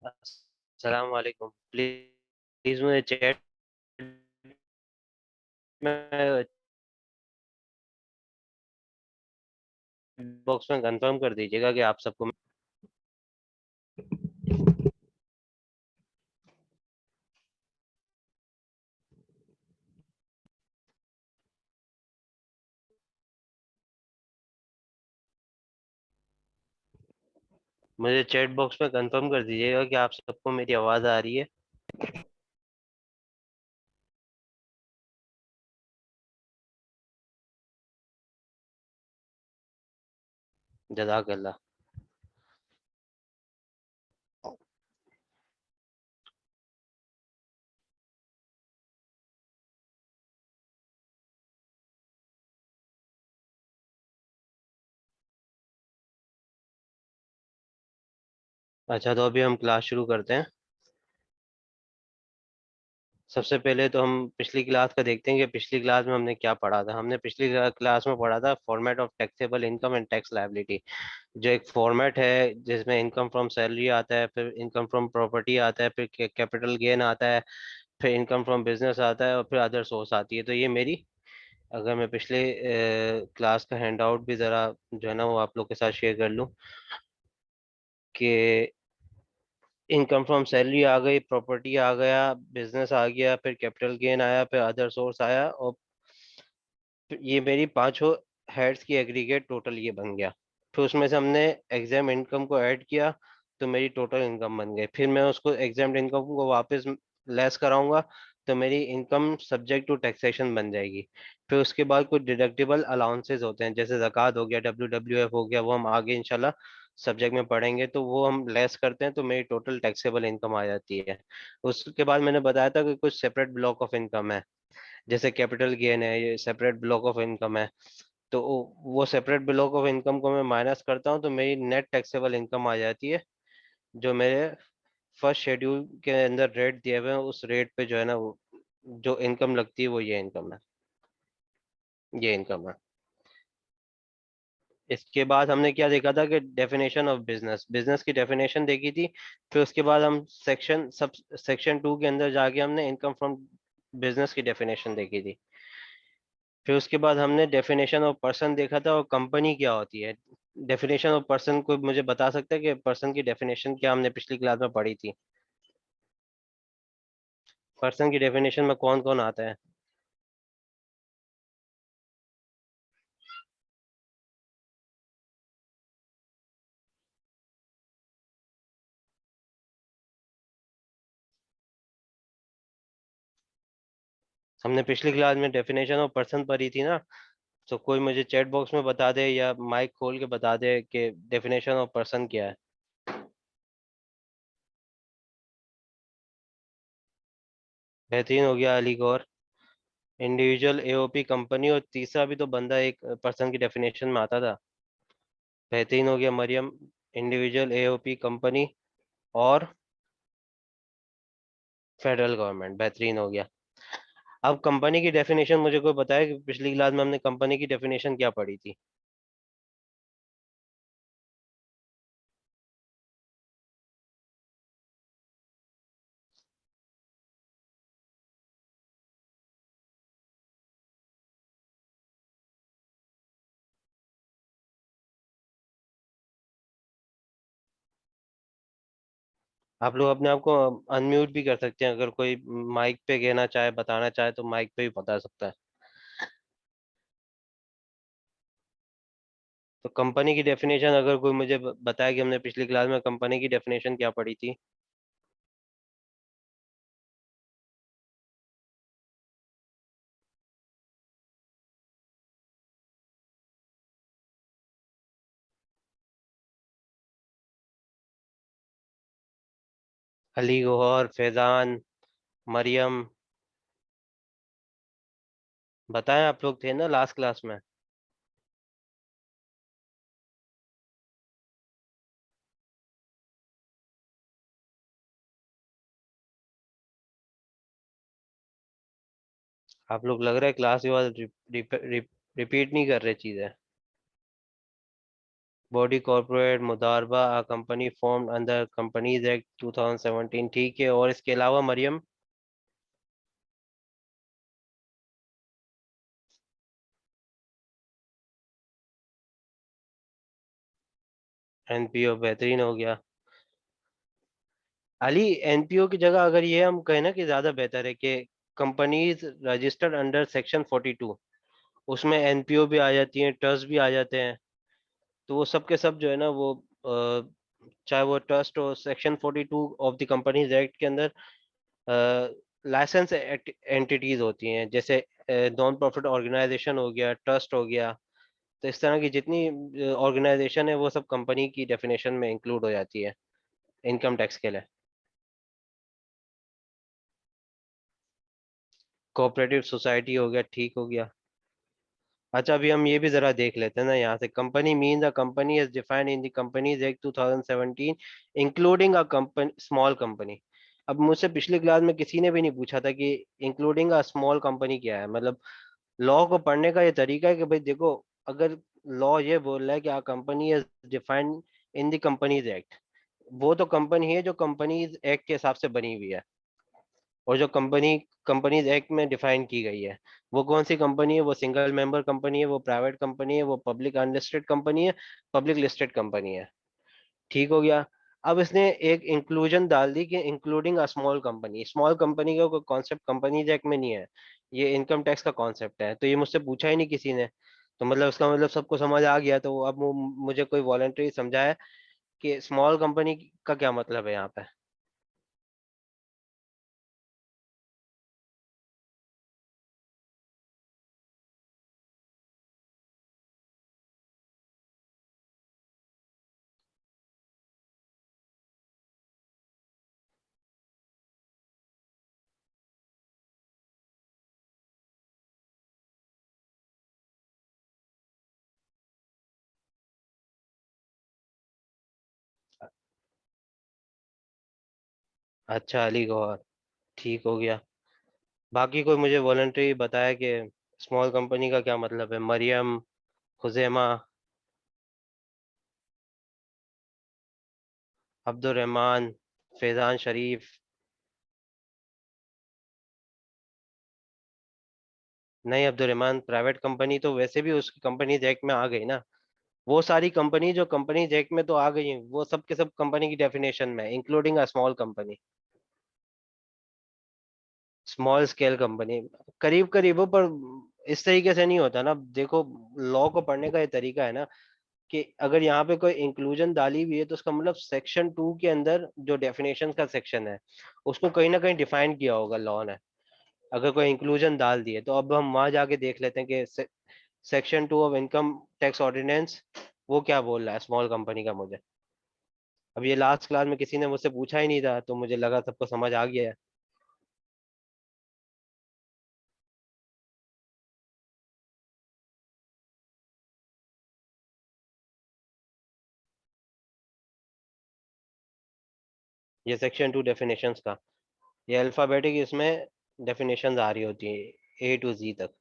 अस्सलाम वालेकुम। प्लीज मुझे चैट में बॉक्स में कंफर्म कर दीजिएगा कि आप सबको। मुझे चैट बॉक्स में कंफर्म कर दीजिएगा कि आप सबको मेरी आवाज़ आ रही है। जज़ाकल्लाह। अच्छा, तो अभी हम क्लास शुरू करते हैं। सबसे पहले तो हम पिछली क्लास का देखते हैं कि पिछली क्लास में हमने क्या पढ़ा था। हमने पिछली क्लास में पढ़ा था format of taxable income and tax liability. जो एक फॉर्मेट है जिसमें इनकम फ्रॉम सैलरी आता है, फिर इनकम फ्रॉम प्रॉपर्टी आता है, फिर कैपिटल गेन आता है, फिर इनकम फ्रॉम बिजनेस आता है और फिर अदर सोर्स आती है। तो ये मेरी, अगर मैं पिछले क्लास का हैंड आउट भी ज़रा जो है ना वो आप लोग के साथ शेयर कर लूँ कि इनकम फ्रॉम सैलरी आ गई, प्रॉपर्टी आ गया, बिजनेस आ गया, फिर कैपिटल गेन आया, फिर अदर सोर्स आया, और फिर ये मेरी पांचों हेड्स की एग्रीगेट टोटल ये बन गया। फिर उसमें से हमने एग्जाम इनकम को ऐड किया तो मेरी टोटल इनकम बन गई। फिर मैं उसको एग्जाम इनकम को वापस लेस कराऊंगा तो मेरी इनकम सब्जेक्ट टू टैक्सेशन बन जाएगी। फिर उसके बाद कुछ डिडक्टिबल अलाउंसेस होते हैं, जैसे ज़कात हो गया, WWF हो गया, वो हम आगे इंशाल्लाह सब्जेक्ट में पढ़ेंगे, तो वो हम लेस करते हैं तो मेरी टोटल टैक्सेबल इनकम आ जाती है। उसके बाद मैंने बताया था कि कुछ सेपरेट ब्लॉक ऑफ इनकम है, जैसे कैपिटल गेन है, ये सेपरेट ब्लॉक ऑफ इनकम है। तो वो सेपरेट ब्लॉक ऑफ इनकम को मैं माइनस करता हूँ तो मेरी नेट टैक्सेबल इनकम आ जाती है, जो मेरे फर्स्ट शेड्यूल के अंदर रेट दिए हुए हैं उस रेट पे जो है ना वो जो इनकम लगती है वो ये इनकम है। ये इनकम है। इसके बाद हमने क्या देखा था कि डेफिनेशन ऑफ बिजनेस, बिजनेस की डेफिनेशन देखी थी। फिर उसके बाद हम सब सेक्शन 2 के अंदर जाके हमने इनकम फ्रॉम बिजनेस की डेफिनेशन देखी थी। फिर उसके बाद हमने डेफिनेशन ऑफ पर्सन देखा था और कंपनी क्या होती है। डेफिनेशन ऑफ पर्सन को मुझे बता सकते हैं कि पर्सन की डेफिनेशन क्या हमने पिछली क्लास में पढ़ी थी। पर्सन की डेफिनेशन में कौन कौन आता है? हमने पिछली क्लास में डेफिनेशन ऑफ पर्सन पढ़ी थी ना। तो कोई मुझे चैट बॉक्स में बता दे या माइक खोल के बता दे कि डेफिनेशन ऑफ पर्सन क्या है। बेहतरीन हो गया अली गौर। इंडिविजुअल एओपी कंपनी, और तीसरा भी तो बंदा एक पर्सन की डेफिनेशन में आता था। बेहतरीन हो गया मरियम। इंडिविजुअल एओपी कंपनी और फेडरल गवर्नमेंट, बेहतरीन हो गया। अब कंपनी की डेफिनेशन मुझे कोई बताया कि पिछली क्लास में हमने कंपनी की डेफिनेशन क्या पढ़ी थी। आप लोग अपने आप को अनम्यूट भी कर सकते हैं, अगर कोई माइक पे कहना चाहे, बताना चाहे तो माइक पे भी बता सकता है। तो कंपनी की डेफिनेशन अगर कोई मुझे बताया कि हमने पिछली क्लास में कंपनी की डेफिनेशन क्या पढ़ी थी। अली गौहर, फैजान, मरियम, बताएं, आप लोग थे ना लास्ट क्लास में। आप लोग लग रहा है क्लास के बाद रिपीट नहीं कर रहे चीजें। बॉडी कॉर्पोरेट मुदारबा a company formed under companies act 2017, ठीक है। और इसके अलावा मरियम? एनपीओ बेहतरीन हो गया। अली, एनपीओ की जगह अगर ये हम कहें ना कि ज्यादा बेहतर है कि कंपनीज रजिस्टर्ड अंडर सेक्शन 42, उसमें एनपीओ भी आ जाती हैं, ट्रस्ट भी आ जाते हैं। तो वो सब के सब जो है ना वो चाहे वो ट्रस्ट हो, section 42 of the companies act के अंदर लाइसेंस एंटिटीज होती हैं, जैसे नॉन प्रॉफिट ऑर्गेनाइजेशन हो गया, ट्रस्ट हो गया। तो इस तरह की जितनी ऑर्गेनाइजेशन है वो सब कंपनी की डेफिनेशन में इंक्लूड हो जाती है इनकम टैक्स के लिए। कोऑपरेटिव सोसाइटी हो गया, ठीक हो गया। अच्छा, अभी हम ये भी जरा देख लेते हैं ना यहाँ से। Company means a company as defined in the companies act 2017 including a company small company. अब मुझसे पिछली क्लास में किसी ने भी नहीं पूछा था कि इंक्लूडिंग अ स्मॉल कंपनी क्या है। मतलब लॉ को पढ़ने का ये तरीका है कि भाई देखो, अगर लॉ ये बोल रहा है कि a company is defined in the companies act, वो तो कंपनी है जो कंपनीज एक्ट के हिसाब से बनी हुई है, और जो कंपनीज एक्ट में डिफाइन की गई है। वो कौन सी कंपनी है? वो सिंगल मेंबर कंपनी है, वो प्राइवेट कंपनी है, वो पब्लिक अनलिस्टेड कंपनी है, पब्लिक लिस्टेड कंपनी है। ठीक हो गया। अब इसने एक इंक्लूजन डाल दी कि including a small company. Small company का कोई कॉन्सेप्ट कंपनीज एक्ट में नहीं है, ये इनकम टैक्स का कॉन्सेप्ट है। तो ये मुझसे पूछा ही नहीं किसी ने। तो मतलब उसका मतलब सबको समझ आ गया। तो अब मुझे कोई वॉलंटरी समझाए कि स्मॉल कंपनी का क्या मतलब है यहाँ पे। अच्छा अली गौहर, ठीक हो गया। बाकी कोई मुझे वॉलंटरी बताया कि स्मॉल कंपनी का क्या मतलब है? मरियम, खुजैमा, अब्दुलरहमान, फैजान शरीफ। नहीं, अब्दुलरहमान प्राइवेट कंपनी तो वैसे भी उसकी कंपनीज एक्ट में आ गई ना। वो सारी कंपनी जो कंपनीज एक्ट में तो आ गई हैं, वो सब के सब कंपनी की डेफिनेशन में, including a small company, small scale company. करीब करीब हो, पर इस तरीके से नहीं होता ना। देखो, लॉ को पढ़ने का ये तरीका है ना कि अगर यहाँ पे कोई इंक्लूजन डाली हुई है तो उसका मतलब सेक्शन 2 के अंदर जो डेफिनेशन का सेक्शन है उसको कहीं ना कहीं डिफाइन किया होगा लॉ ने, अगर कोई इंक्लूजन डाल दिए। तो अब हम वहां जाके देख लेते हैं कि section 2 of income tax ordinance वो क्या बोल रहा है स्मॉल कंपनी का मुझे। अब ये लास्ट क्लास में किसी ने मुझसे पूछा ही नहीं था, तो मुझे लगा सबको समझ आ गया है। ये सेक्शन 2 डेफिनेशंस का, ये अल्फाबेटिक इसमें डेफिनेशंस आ रही होती है A to Z तक।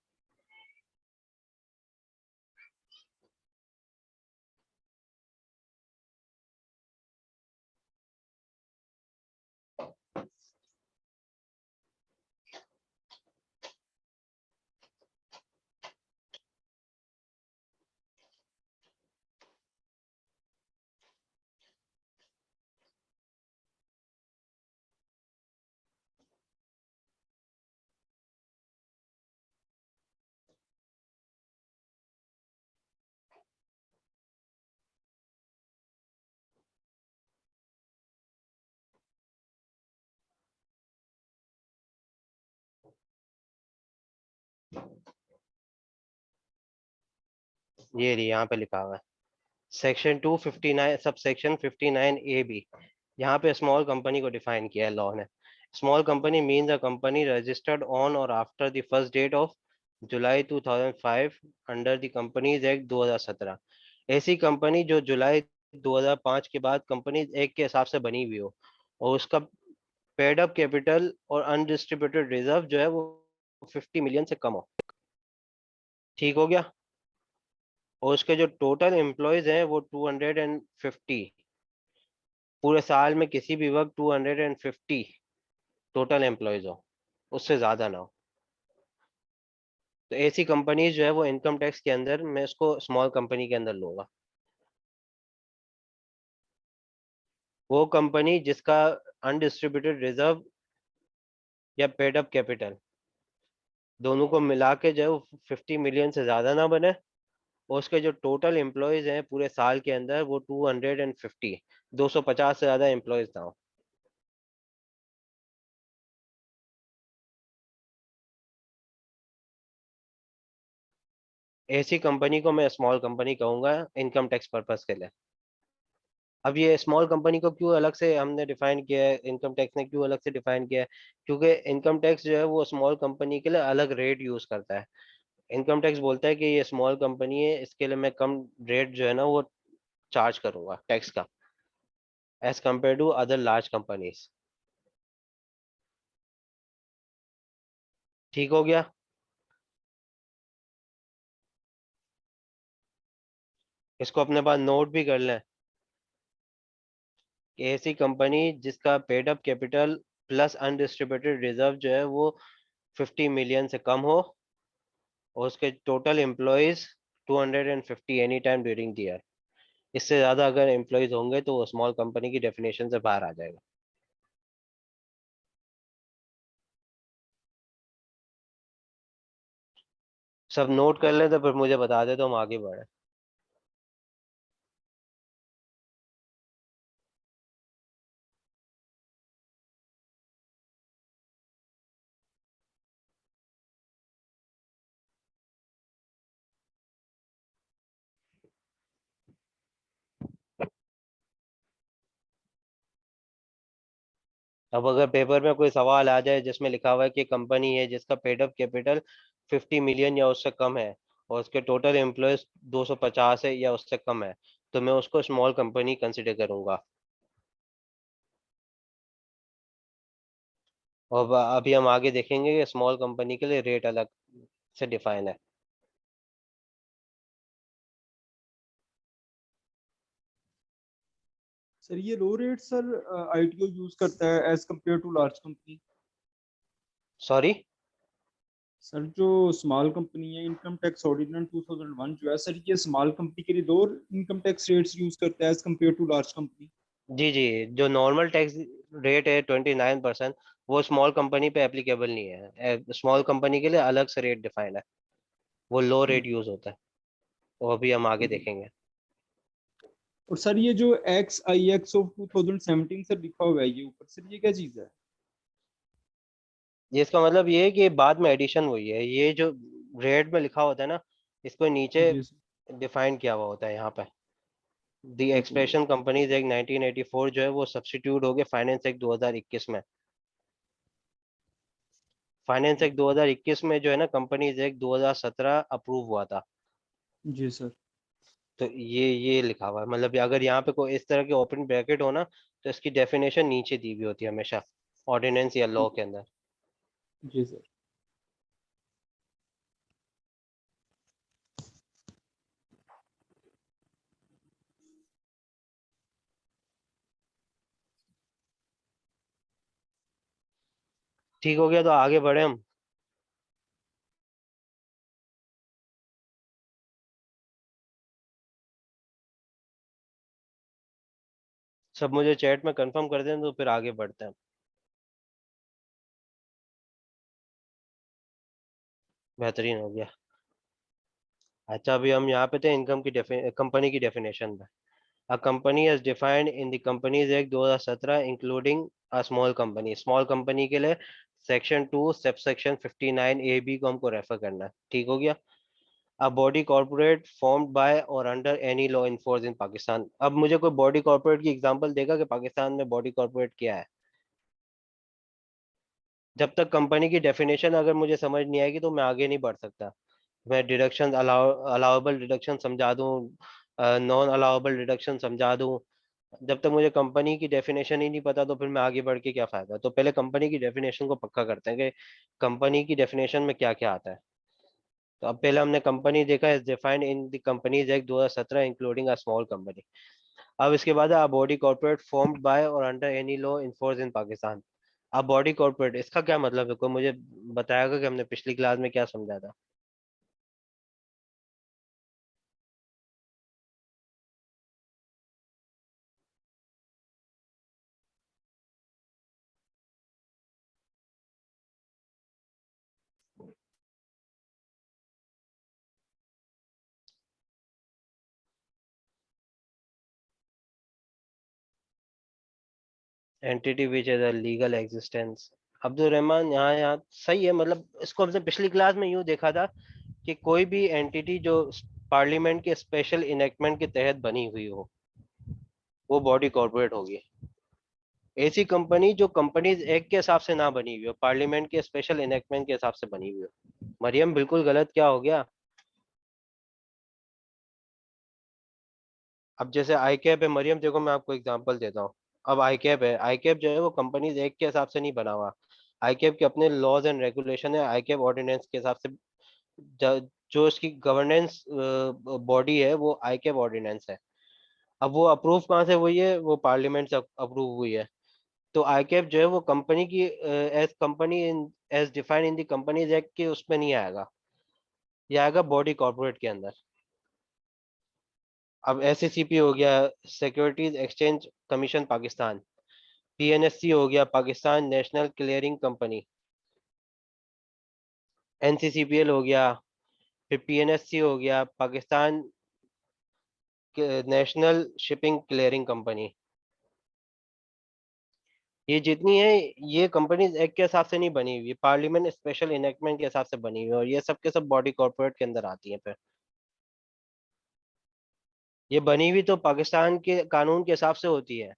ये रही यहाँ पे लिखा हुआ है, section 259 sub section 59A B। यहाँ पे स्मॉल कंपनी को डिफाइन किया है लॉ ने। Small company means a company registered on or after the first date of July 2005 under the companies act 2017। ऐसी कंपनी जो जुलाई 2005 के बाद कंपनीज एक्ट के हिसाब से बनी हुई हो, और उसका पेड अप कैपिटल और अनडिस्ट्रीब्यूटेड रिजर्व जो है वो 50 मिलियन से कम हो। ठीक हो गया। और उसके जो टोटल एम्प्लॉयज हैं वो 250, पूरे साल में किसी भी वक्त 250 टोटल एम्प्लॉयज हो, उससे ज्यादा ना हो। तो ऐसी कंपनीज जो है वो इनकम टैक्स के अंदर मैं इसको स्मॉल कंपनी के अंदर लूंगा। वो कंपनी जिसका अनडिस्ट्रीब्यूटेड रिजर्व या पेड अप कैपिटल दोनों को मिला के जो है वो 50 मिलियन से ज्यादा ना बने, और उसके जो टोटल एम्प्लॉयज हैं पूरे साल के अंदर वो 250, 250 से ज्यादा एम्प्लॉयज ना हो। ऐसी कंपनी को मैं स्मॉल कंपनी कहूंगा इनकम टैक्स पर्पस के लिए। अब ये स्मॉल कंपनी को क्यों अलग से हमने डिफाइन किया है, इनकम टैक्स ने क्यों अलग से डिफाइन किया है? क्योंकि इनकम टैक्स जो है वो स्मॉल कंपनी के लिए अलग रेट यूज करता है। इनकम टैक्स बोलता है कि ये स्मॉल कंपनी है, इसके लिए मैं कम रेट जो है ना वो चार्ज करूंगा टैक्स का, as compare to other large companies. ठीक हो गया? इसको अपने पास नोट भी कर लें कि ऐसी कंपनी जिसका paid up capital plus undistributed reserve जो है वो 50 मिलियन से कम हो, और उसके total employees 250 any time during the year. इससे ज्यादा अगर एम्प्लॉयज होंगे तो वो स्मॉल कंपनी की डेफिनेशन से बाहर आ जाएगा। सब नोट कर लें तो फिर मुझे बता दे तो हम आगे बढ़े। अब अगर पेपर में कोई सवाल आ जाए जिसमें लिखा हुआ है कि कंपनी है जिसका पेड अप कैपिटल 50 मिलियन या उससे कम है, और उसके टोटल एम्प्लॉयज 250 है या उससे कम है, तो मैं उसको स्मॉल कंपनी कंसिडर करूंगा। और अभी हम आगे देखेंगे कि स्मॉल कंपनी के लिए रेट अलग से डिफाइन है। सर ये low rate sir ITO use करता है as compare to large company. Sorry? Sir जो स्मॉल कंपनी है, इनकम टैक्स ऑर्डिनेंस 2001 जो है सर, ये स्मॉल कंपनी के लिए दो इनकम टैक्स रेट्स यूज करता है as compare to large company. जी जी, जो नॉर्मल टैक्स रेट है 29%, वो स्मॉल कंपनी पे एप्लीकेबल नहीं है। स्मॉल कंपनी के लिए अलग से रेट डिफाइन है, वो लो रेट यूज होता है। वो अभी हम आगे देखेंगे। और सर ये जो x I x of 2017 sir लिखा हुआ है ये ऊपर, सर ये क्या चीज है? ये इसका मतलब ये है कि बाद में एडिशन हुई है, ये जो रेट में लिखा होता है ना, इसको नीचे जी सर। डिफाइन किया हुआ होता है यहाँ पे। दी ओहो। एक्सप्रेशन कंपनीज एक्ट 1984 जो है वो सब्स्टिट्यूट हो गया फाइनेंस एक्ट 2021 में। फाइनेंस एक्ट 2021 में जो है ना कंपनीज एक्ट 2017 अप्रूव हुआ था। जी सर। तो ये लिखा हुआ है, मतलब अगर यहाँ पे कोई इस तरह के ओपन ब्रैकेट हो ना, तो इसकी डेफिनेशन नीचे दी हुई होती है हमेशा, ऑर्डिनेंस या लॉ के अंदर। जी सर। ठीक हो गया, तो आगे बढ़े हम। सब मुझे चैट में कंफर्म कर दें तो फिर आगे बढ़ते हैं। बेहतरीन हो गया। अच्छा, अभी हम यहाँ पे थे इनकम की कंपनी की डेफिनेशन में। A company as defined in the companies act 2017 including a small company. Small company के लिए सेक्शन 2 सब सेक्शन 59A(b) को हमको रेफर करना है। ठीक हो गया? A body corporate formed by or under any law in force in Pakistan. अब मुझे कोई बॉडी कॉर्पोरेट की एग्जांपल देगा कि पाकिस्तान में बॉडी कॉर्पोरेट क्या है? जब तक कंपनी की डेफिनेशन अगर मुझे समझ नहीं आएगी तो मैं आगे नहीं बढ़ सकता। मैं डिडक्शन अलाउेबल डिडक्शन समझा दूं, नॉन अलाउेबल डिडक्शन समझा दूं, जब तक मुझे कंपनी की डेफिनेशन ही नहीं पता तो फिर मैं आगे बढ़ के क्या फायदा? तो पहले कंपनी की डेफिनेशन को पक्का करते हैं कि कंपनी की डेफिनेशन में क्या क्या आता है। तो अब पहले हमने कंपनी देखा है defined in the companies act 2017 including a small company. अब इसके बाद अ body corporate formed by or under any law enforce इन पाकिस्तान। अब बॉडी कॉर्पोरेट इसका क्या मतलब है, कोई मुझे बताएगा कि हमने पिछली क्लास में क्या समझा था? Entity which is a legal existence. Abdul Rahman, यहाँ सही है, मतलब इसको हमने पिछली क्लास में यूं देखा था कि कोई भी एंटिटी जो पार्लियामेंट के स्पेशल इनेक्टमेंट के तहत बनी हुई हो वो बॉडी कॉर्पोरेट होगी। ऐसी कंपनी जो कंपनीज एक्ट के हिसाब से ना बनी हुई हो, पार्लियामेंट के स्पेशल इनेक्टमेंट के हिसाब से बनी हुई हो। मरियम बिल्कुल गलत क्या हो गया? अब जैसे आई कैप है मरियम, देखो मैं आपको एग्जांपल देता हूँ। अब आई कैप है, आई कैप जो है वो कंपनीज एक्ट के हिसाब से नहीं बना हुआ। आई कैप के अपने लॉज एंड रेगुलेशन है, आई कैप ऑर्डिनेंस के हिसाब से जो इसकी गवर्नेंस बॉडी है वो आई कैप ऑर्डिनेंस है। अब वो अप्रूव कहाँ से हुई है? वो पार्लियामेंट से अप्रूव हुई है। तो आई कैप जो है वो कंपनी की as company in as defined in the companies act के उसमें नहीं आएगा, ये आएगा बॉडी कॉर्पोरेट के अंदर। अब एससीसीपी हो गया, सिक्योरिटीज एक्सचेंज कमीशन पाकिस्तान। पीएनएससी हो गया, पाकिस्तान नेशनल क्लियरिंग कंपनी। एनसीसीपीएल हो गया, फिर पीएनएससी हो गया, Pakistan national shipping clearing company. ये जितनी है ये कंपनीज एक्ट के हिसाब से नहीं बनी हुई, पार्लियामेंट स्पेशल इनेक्टमेंट के हिसाब से बनी हुई है, और ये सब के सब बॉडी कॉर्पोरेट के अंदर आती है। फिर ये बनी हुई तो पाकिस्तान के कानून के हिसाब से होती है,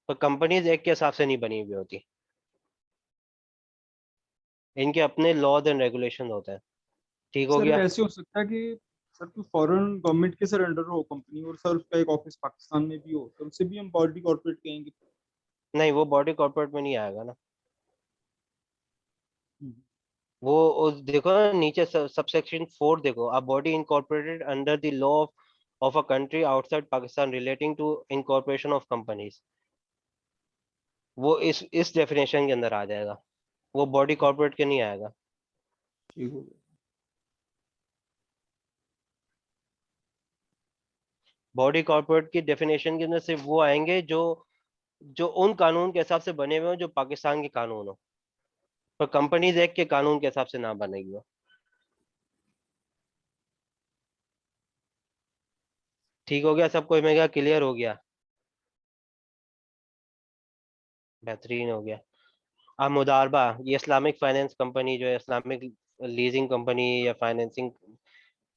पर कंपनीज एक्ट के हिसाब से नहीं बनी हुई होती। इनके अपने लॉज एंड रेगुलेशन होते हैं। ठीक हो सर गया? ऐसे हो सकता है कि सर कोई फॉरेन गवर्नमेंट के सर अंडर हो कंपनी और सर उसका एक ऑफिस पाकिस्तान में भी हो, तो उसे भी हम बॉडी कॉर्पोरेट कहेंगे? नहीं, वो बॉडी कॉर्पोरेट में नहीं आएगा ना। हम्म, वो देखो ना नीचे सबसेक्शन 4 देखो, a body incorporated under the law of a country outside Pakistan relating to incorporation of companies, वो इस डेफिनेशन के अंदर आ जाएगा, वो बॉडी कॉर्पोरेट के नहीं आएगा। ठीक हो गया। बॉडी कॉर्पोरेट की डेफिनेशन के अंदर सिर्फ वो आएंगे जो जो उन कानून के हिसाब से बने हुए हो जो पाकिस्तान के कानून हो, पर कंपनीज एक्ट के कानून के हिसाब से ना बनेगी वो। ठीक हो गया सबको? मैं क्या क्लियर हो गया? बेहतरीन हो गया। अब मुदारबा, ये इस्लामिक फाइनेंस कंपनी जो है, इस्लामिक लीजिंग कंपनी या फाइनेंसिंग,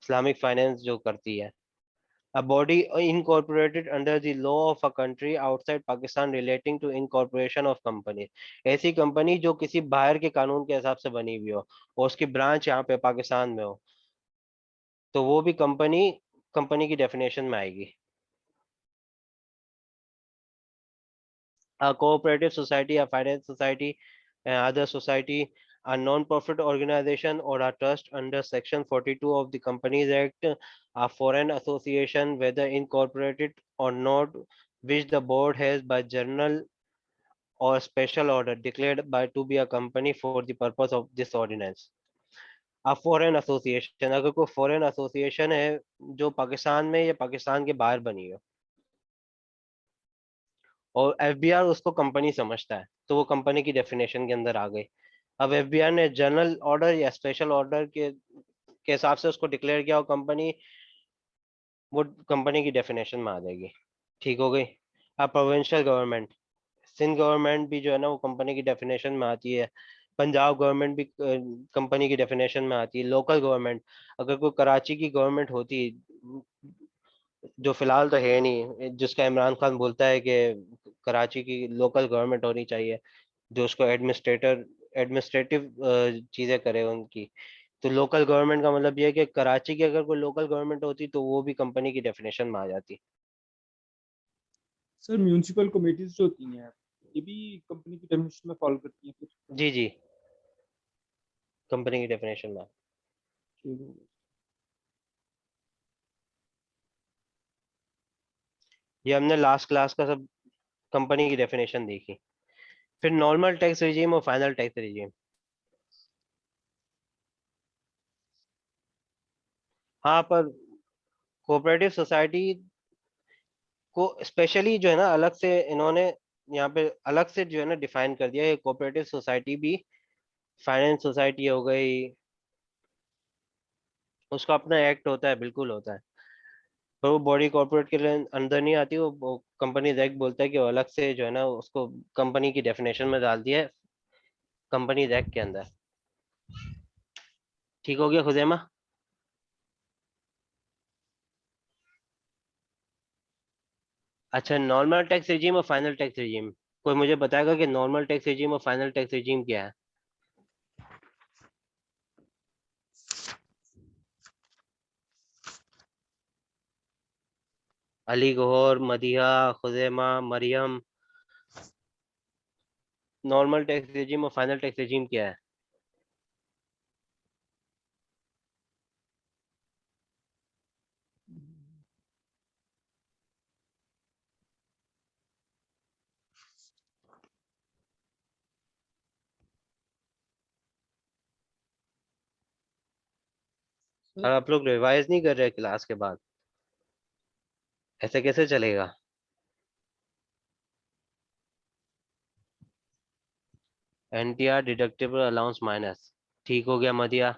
इस्लामिक फाइनेंस जो करती है। A body incorporated under the law of a country outside Pakistan relating to incorporation of company। ऐसी कंपनी जो किसी बाहर के कानून के हिसाब से बनी हुई हो और उसकी ब्रांच यहाँ पे पाकिस्तान में हो, तो वो भी कंपनी कंपनी की डेफिनेशन में आएगी। A cooperative society, a finance society, other society, a non-profit organization or a trust under Section 42 of the Companies Act, a foreign association, whether incorporated or not, which the board has by journal or special order declared by to be a company for the purpose of this ordinance। a foreign association, अगर कोई foreign association है जो पाकिस्तान में या पाकिस्तान के बाहर बनी हो और एफबीआर उसको कंपनी समझता है, तो वो कंपनी की डेफिनेशन के अंदर आ गई। अब एफबीआर ने जनरल ऑर्डर या स्पेशल ऑर्डर के हिसाब से उसको डिक्लेयर किया हो कंपनी, वो कंपनी की डेफिनेशन में आ जाएगी। ठीक हो गई? अब प्रोविंशियल गवर्नमेंट, सिंध गवर्नमेंट भी जो है ना वो कंपनी की डेफिनेशन में आती है। पंजाब गवर्नमेंट भी कंपनी की डेफिनेशन में आती है। लोकल गवर्नमेंट, अगर कोई कराची की गवर्नमेंट होती, जो फिलहाल तो है नहीं, जिसका इमरान खान बोलता है कि कराची की लोकल गवर्नमेंट होनी चाहिए, जो उसको एडमिनिस्ट्रेटिव चीजें करे उनकी। तो लोकल गवर्नमेंट का मतलब ये है कि कराची की अगर कोई लोकल गवर्नमेंट होती तो वो भी कंपनी की डेफिनेशन में आ जाती। सर म्यूनिसिपल कमेटीज जो होती हैं ये भी कंपनी की डेफिनेशन में फॉलो करती हैं फिर? जी जी, कंपनी की डेफिनेशन में। ठीक हो गया। ये हमने लास्ट क्लास का सब कंपनी की डेफिनेशन देखी। फिर नॉर्मल टैक्स रिजीम और फाइनल टैक्स रिजीम। हाँ, पर कोऑपरेटिव सोसाइटी को स्पेशली जो है ना अलग से इन्होंने यहाँ पे अलग से जो है ना डिफाइन कर दिया है। कोऑपरेटिव सोसाइटी भी फाइनेंस सोसाइटी हो गई, उसका अपना एक्ट होता है, बिल्कुल होता है। पर वो बॉडी कॉर्पोरेट के लिए अंदर नहीं आती, वो कंपनी एक्ट बोलता है कि वो अलग से जो है ना उसको कंपनी की डेफिनेशन में डाल दिया है कंपनी एक्ट के अंदर। ठीक हो गया खुजैमा? अच्छा, नॉर्मल टैक्स रिजीम और फाइनल टैक्स रिजीम। कोई मुझे बताएगा कि नॉर्मल टैक्स रिजीम और फाइनल टैक्स रिजीम क्या है? Ali Gohar, Madiha, Khuzaima, Maryam, normal tax regime और फाइनल टैक्स रिजीम क्या है? सर और आप लोग रिवाइज नहीं कर रहे क्लास के बाद? ऐसे कैसे चलेगा? NTR, deductible allowance minus. ठीक हो गया मदिया।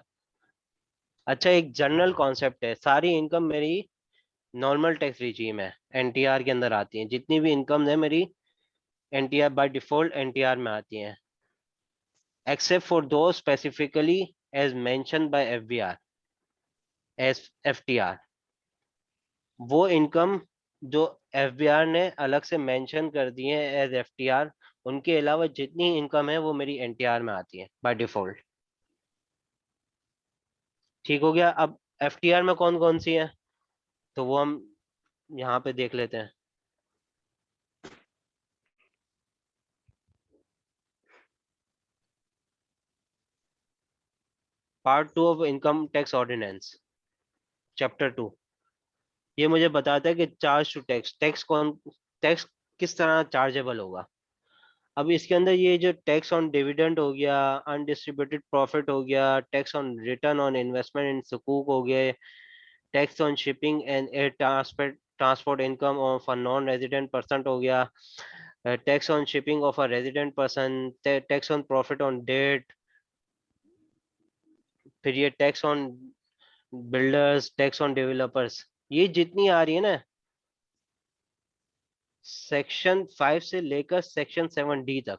अच्छा, एक जनरल कॉन्सेप्ट है, सारी इनकम मेरी नॉर्मल टैक्स रिजीम है, एनटीआर के अंदर आती है। जितनी भी इनकम है मेरी एनटीआर बाय डिफॉल्ट एनटीआर में आती हैं, except for those specifically as mention by FBR, as FTR. वो इनकम जो एफबीआर ने अलग से मेंशन कर दी है एज एफटीआर, उनके अलावा जितनी इनकम है वो मेरी एनटीआर में आती है बाय डिफॉल्ट। ठीक हो गया? अब एफटीआर में कौन कौन सी है तो वो हम यहाँ पे देख लेते हैं। Part two of income tax ordinance, chapter two. ये मुझे बताता है कि चार्ज टू टैक्स, टैक्स किस तरह चार्जेबल होगा। अब इसके अंदर ये जो टैक्स ऑन डिविडेंड हो गया, अनडिस्ट्रीब्यूटेड प्रॉफिट हो गया, tax on return on investment in सुकूक हो गए, tax on shipping and air transport transport income of a non resident person हो गया, tax on shipping of a resident person, tax on profit on debt, फिर ये tax on builders, tax on developers. ये जितनी आ रही है ना section 5 से लेकर सेक्शन 7D तक,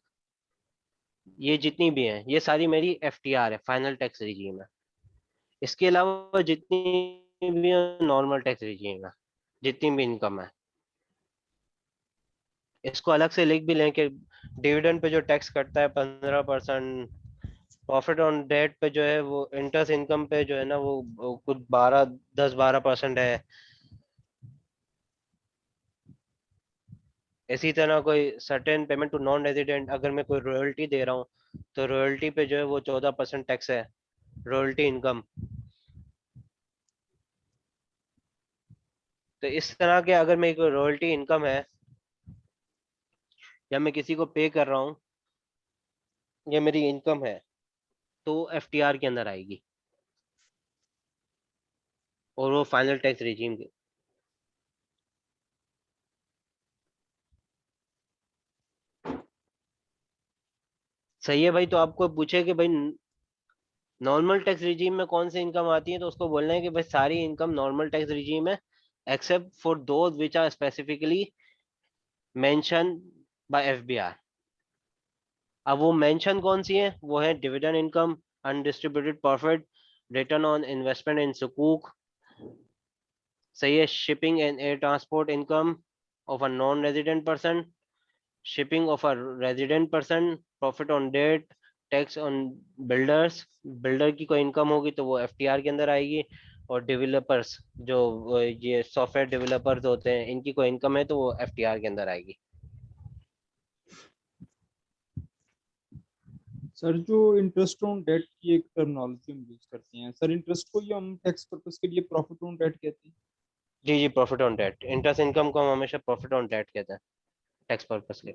ये जितनी भी हैं ये सारी मेरी एफटीआर है, फाइनल टैक्स रिजीम है। इसके अलावा जितनी भी नॉर्मल टैक्स रिजीम है, जितनी भी इनकम है, इसको अलग से लिख भी लें कि डिविडेंड पे जो टैक्स कटता है 15%, प्रॉफिट ऑन डेट पे जो है वो इंटरेस्ट इनकम पे जो है ना वो कुछ 10-12% है। इसी तरह कोई certain payment to non resident, अगर मैं कोई रॉयल्टी दे रहा हूँ तो रॉयल्टी पे जो है वो 14% टैक्स है, रॉयल्टी इनकम। तो इस तरह के अगर मेरी कोई रॉयल्टी इनकम है या मैं किसी को पे कर रहा हूँ, ये मेरी इनकम है, तो एफटीआर के अंदर आएगी और वो फाइनल टैक्स रिजीम की। सही है भाई। तो आपको पूछे कि भाई नॉर्मल टैक्स रिजीम में कौन सी इनकम आती है, तो उसको बोलना है कि भाई सारी इनकम नॉर्मल टैक्स रिजीम है except for those which are specifically mention by FBR. अब वो मेंशन कौन सी है? वो है dividend income, undistributed profit, return on investment in सुकूक, सही है, shipping and air transport income of a non resident person, shipping of a resident person, profit on debt, tax on builders, builder की कोई इनकम होगी तो वो FTR के अंदर आएगी, और डेवलपर्स जो ये सॉफ्टवेयर डेवलपर्स होते हैं इनकी कोई इनकम है तो वो एफटीआर के अंदर आएगी। सर जो इंटरेस्ट ऑन डेट की एक टर्मिनोलॉजी हम यूज करते हैं सर, इंटरेस्ट को ही हम टैक्स पर्पस के लिए प्रॉफिट ऑन डेट कहते हैं। जी जी, profit on debt, interest income को हम हमेशा प्रॉफिट ऑन डेट कहते हैं टैक्स पर्पस के।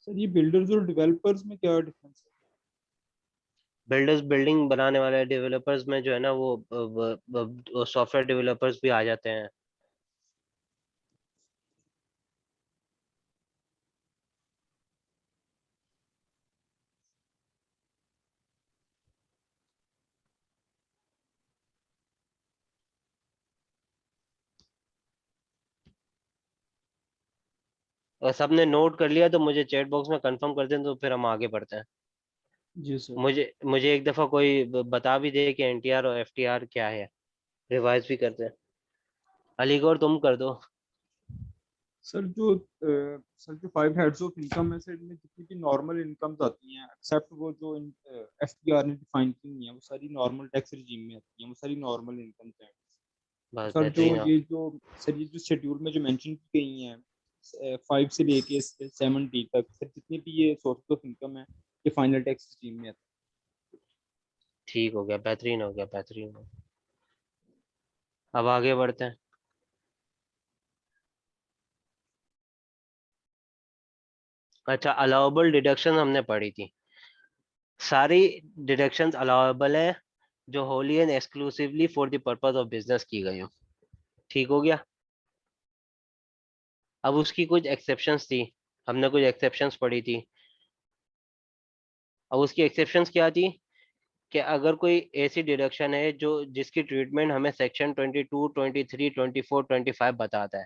सर ये बिल्डर्स और डेवलपर्स में क्या डिफरेंस है? बिल्डर्स बिल्डिंग बनाने वाले, डेवलपर्स में जो है ना वो सॉफ्टवेयर डेवलपर्स भी आ जाते हैं। और सबने नोट कर लिया तो मुझे चैट बॉक्स में कंफर्म कर दें, तो फिर हम आगे बढ़ते हैं। जी सर। मुझे मुझे एक दफा कोई बता भी दे कि एनटीआर और एफटीआर क्या है, रिवाइज भी करते हैं। अलीगढ़ तुम कर दो। सर जो 5 हेड्स ऑफ इनकम है सर, इनमें जितनी भी नॉर्मल इनकम्स आती हैं एक्सेप्ट वो जो एफटीआर ने डिफाइन की हुई है, वो सारी नॉर्मल टैक्स रिजीम में आती हैं, वो सारी नॉर्मल इनकम है। बस सर जो बेहतरीन हो। ये जो सर ये जो शेड्यूल में जो मेंशन की गई हैं 5 से लेके 7 तक, सर जितनी भी ये सोर्स ऑफ इनकम है ये फाइनल टैक्स स्कीम में आती ठीक हो गया, बेहतरीन हो गया, बेहतरीन हो गया। अब आगे बढ़ते हैं। अच्छा, अलाउबल डिडक्शन हमने पढ़ी थी। सारी डिडक्शंस अलाउबल है जो Holi and exclusively for the purpose of business की गई हो। ठीक हो गया। अब उसकी कुछ एक्सेप्शंस थी, हमने कुछ एक्सेप्शंस पढ़ी थी। अब उसकी एक्सेप्शंस क्या थी कि अगर कोई ऐसी डिडक्शन है जो जिसकी ट्रीटमेंट हमें सेक्शन 22, 23, 24, 25 बताता है,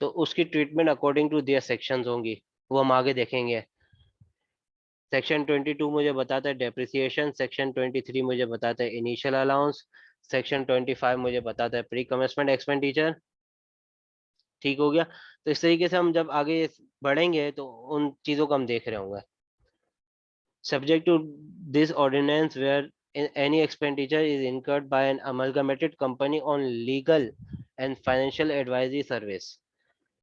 तो उसकी treatment according to their sections होंगी। वो हम आगे देखेंगे। सेक्शन 22 मुझे बताता है डेप्रिसिएशन, सेक्शन 23 मुझे बताता है इनिशियल अलाउंस, सेक्शन 25 मुझे बताता है प्री कमेंसमेंट एक्सपेंडिचर। ठीक हो गया। तो इस तरीके से हम जब आगे बढ़ेंगे तो उन चीज़ों को हम देख रहे होंगे। Subject to this ordinance where any expenditure is incurred by an amalgamated company on legal and financial advisory service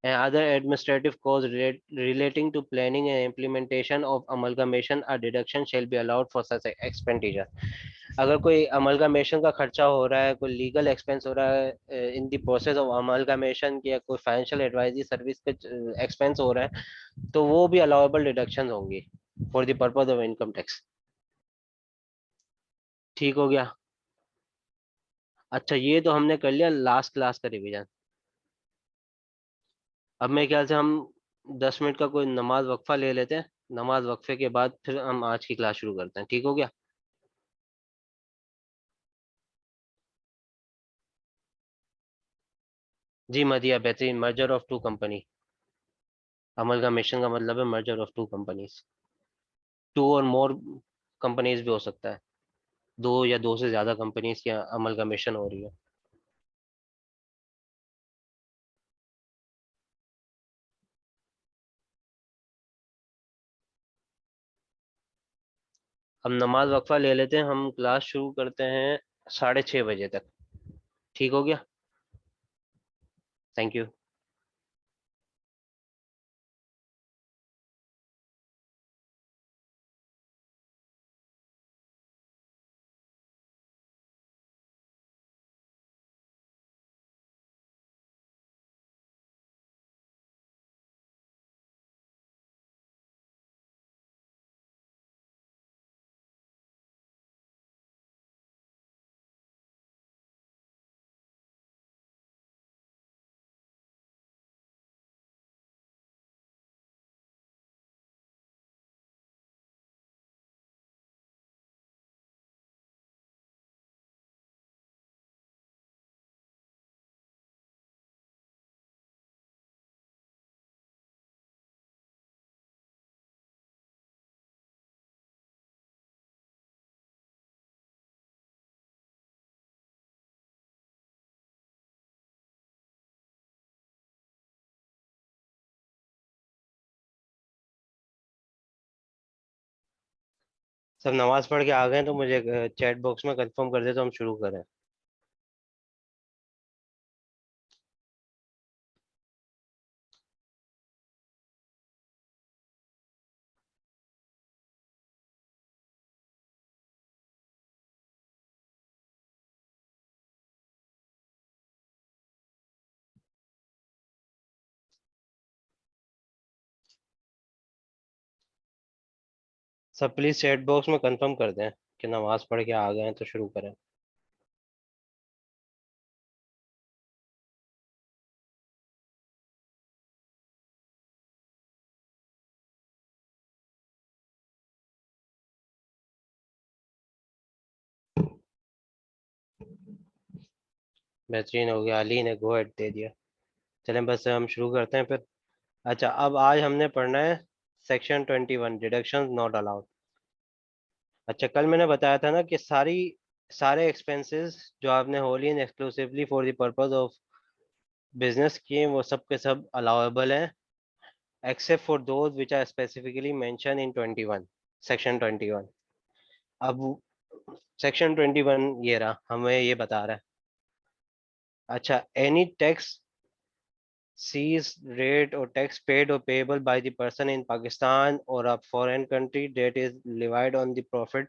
and other administrative costs relating to planning and implementation of amalgamation, a deduction shall be allowed for such expenditure. अगर कोई अमलगामेशन का खर्चा हो रहा है, कोई legal expense हो रहा है इन द प्रोसेस ऑफ अमलगामेशन, या कोई फाइनेंशियल एडवाइजरी सर्विस का एक्सपेंस हो रहा है, तो वो भी अलाउेबल डिडक्शन होंगी for the purpose of income tax. ठीक हो गया। अच्छा, ये तो हमने कर लिया लास्ट क्लास का रिवीजन। अब मेरे ख्याल से हम 10 मिनट का कोई नमाज वक्फा ले लेते हैं। नमाज वक्फे के बाद फिर हम आज की क्लास शुरू करते हैं। ठीक हो गया। जी मदिया, बेहतरीन। Merger of two company, amalgamation का मतलब है merger of two companies. Two और मोर कंपनीज भी हो सकता है, दो या दो से ज्यादा कंपनीज की अमलगामेशन हो रही है। हम नमाज वक्फा ले लेते हैं, हम क्लास शुरू करते हैं 6:30 बजे तक। ठीक हो गया। Thank you. सब नमाज पढ़ के आ गए तो मुझे चैट बॉक्स में कंफर्म कर दे तो हम शुरू करें। सब प्लीज चैट बॉक्स में कंफर्म कर दें कि नमाज पढ़ के आ गए हैं तो शुरू करें। बेहतरीन हो गया, अली ने गो एट दे दिया। चलें बस हम शुरू करते हैं फिर। अच्छा, अब आज हमने पढ़ना है सेक्शन 21, डिडक्शंस नॉट अलाउड। अच्छा, कल मैंने बताया था ना कि सारे एक्सपेंसेस जो आपने wholly and exclusively for the purpose of business किए वो सब के सब अलाउेबल हैं, except for those which are specifically mention in 21, section 21। अब सेक्शन 21 ये रहा, हमें ये बता रहा है। अच्छा, any tax seized, rate or tax paid or payable by the person in Pakistan or a foreign country that is levied on the profit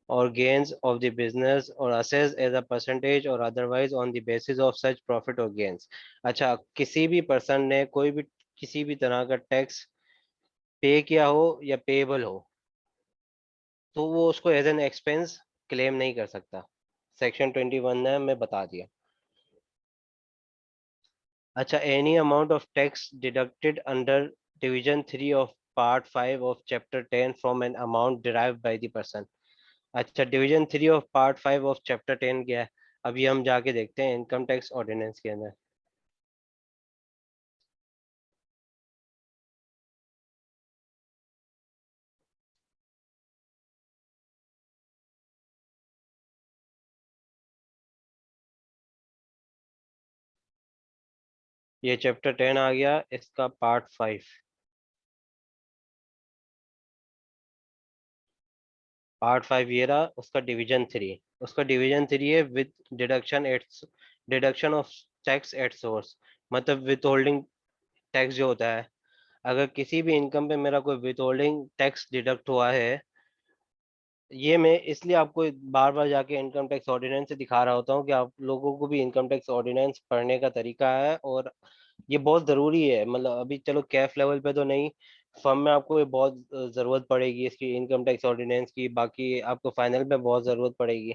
or gains of the business or assessed as a percentage or otherwise on the basis of such profit or gains। अच्छा, किसी भी person ने कोई भी किसी भी तरह का टैक्स पे किया हो या पेबल हो तो वो उसको एज एन एक्सपेंस क्लेम नहीं कर सकता। सेक्शन 21 ने हमें बता दिया। अच्छा, any amount of tax deducted under division 3 of part 5 of chapter 10 from an amount derived by the person. अच्छा, division 3 of part 5 of chapter 10 क्या है? अभी हम जाके देखते हैं इनकम टैक्स ऑर्डिनेंस के अंदर। ये चैप्टर 10 आ गया, इसका पार्ट 5। पार्ट 5 ये रहा, उसका डिवीजन 3। उसका डिवीजन 3 है with deduction at deduction of tax at source, मतलब विथ होल्डिंग टैक्स जो होता है। अगर किसी भी इनकम पे मेरा कोई विथ होल्डिंग टैक्स डिडक्ट हुआ है, ये मैं इसलिए आपको बार बार जाके इनकम टैक्स ऑर्डिनेंस से दिखा रहा होता हूँ कि आप लोगों को भी इनकम टैक्स ऑर्डिनेंस पढ़ने का तरीका है, और ये बहुत ज़रूरी है। मतलब अभी चलो कैफ लेवल पे तो नहीं, फर्म में आपको ये बहुत ज़रूरत पड़ेगी इसकी, इनकम टैक्स ऑर्डिनेंस की। बाकी आपको फाइनल पे बहुत ज़रूरत पड़ेगी।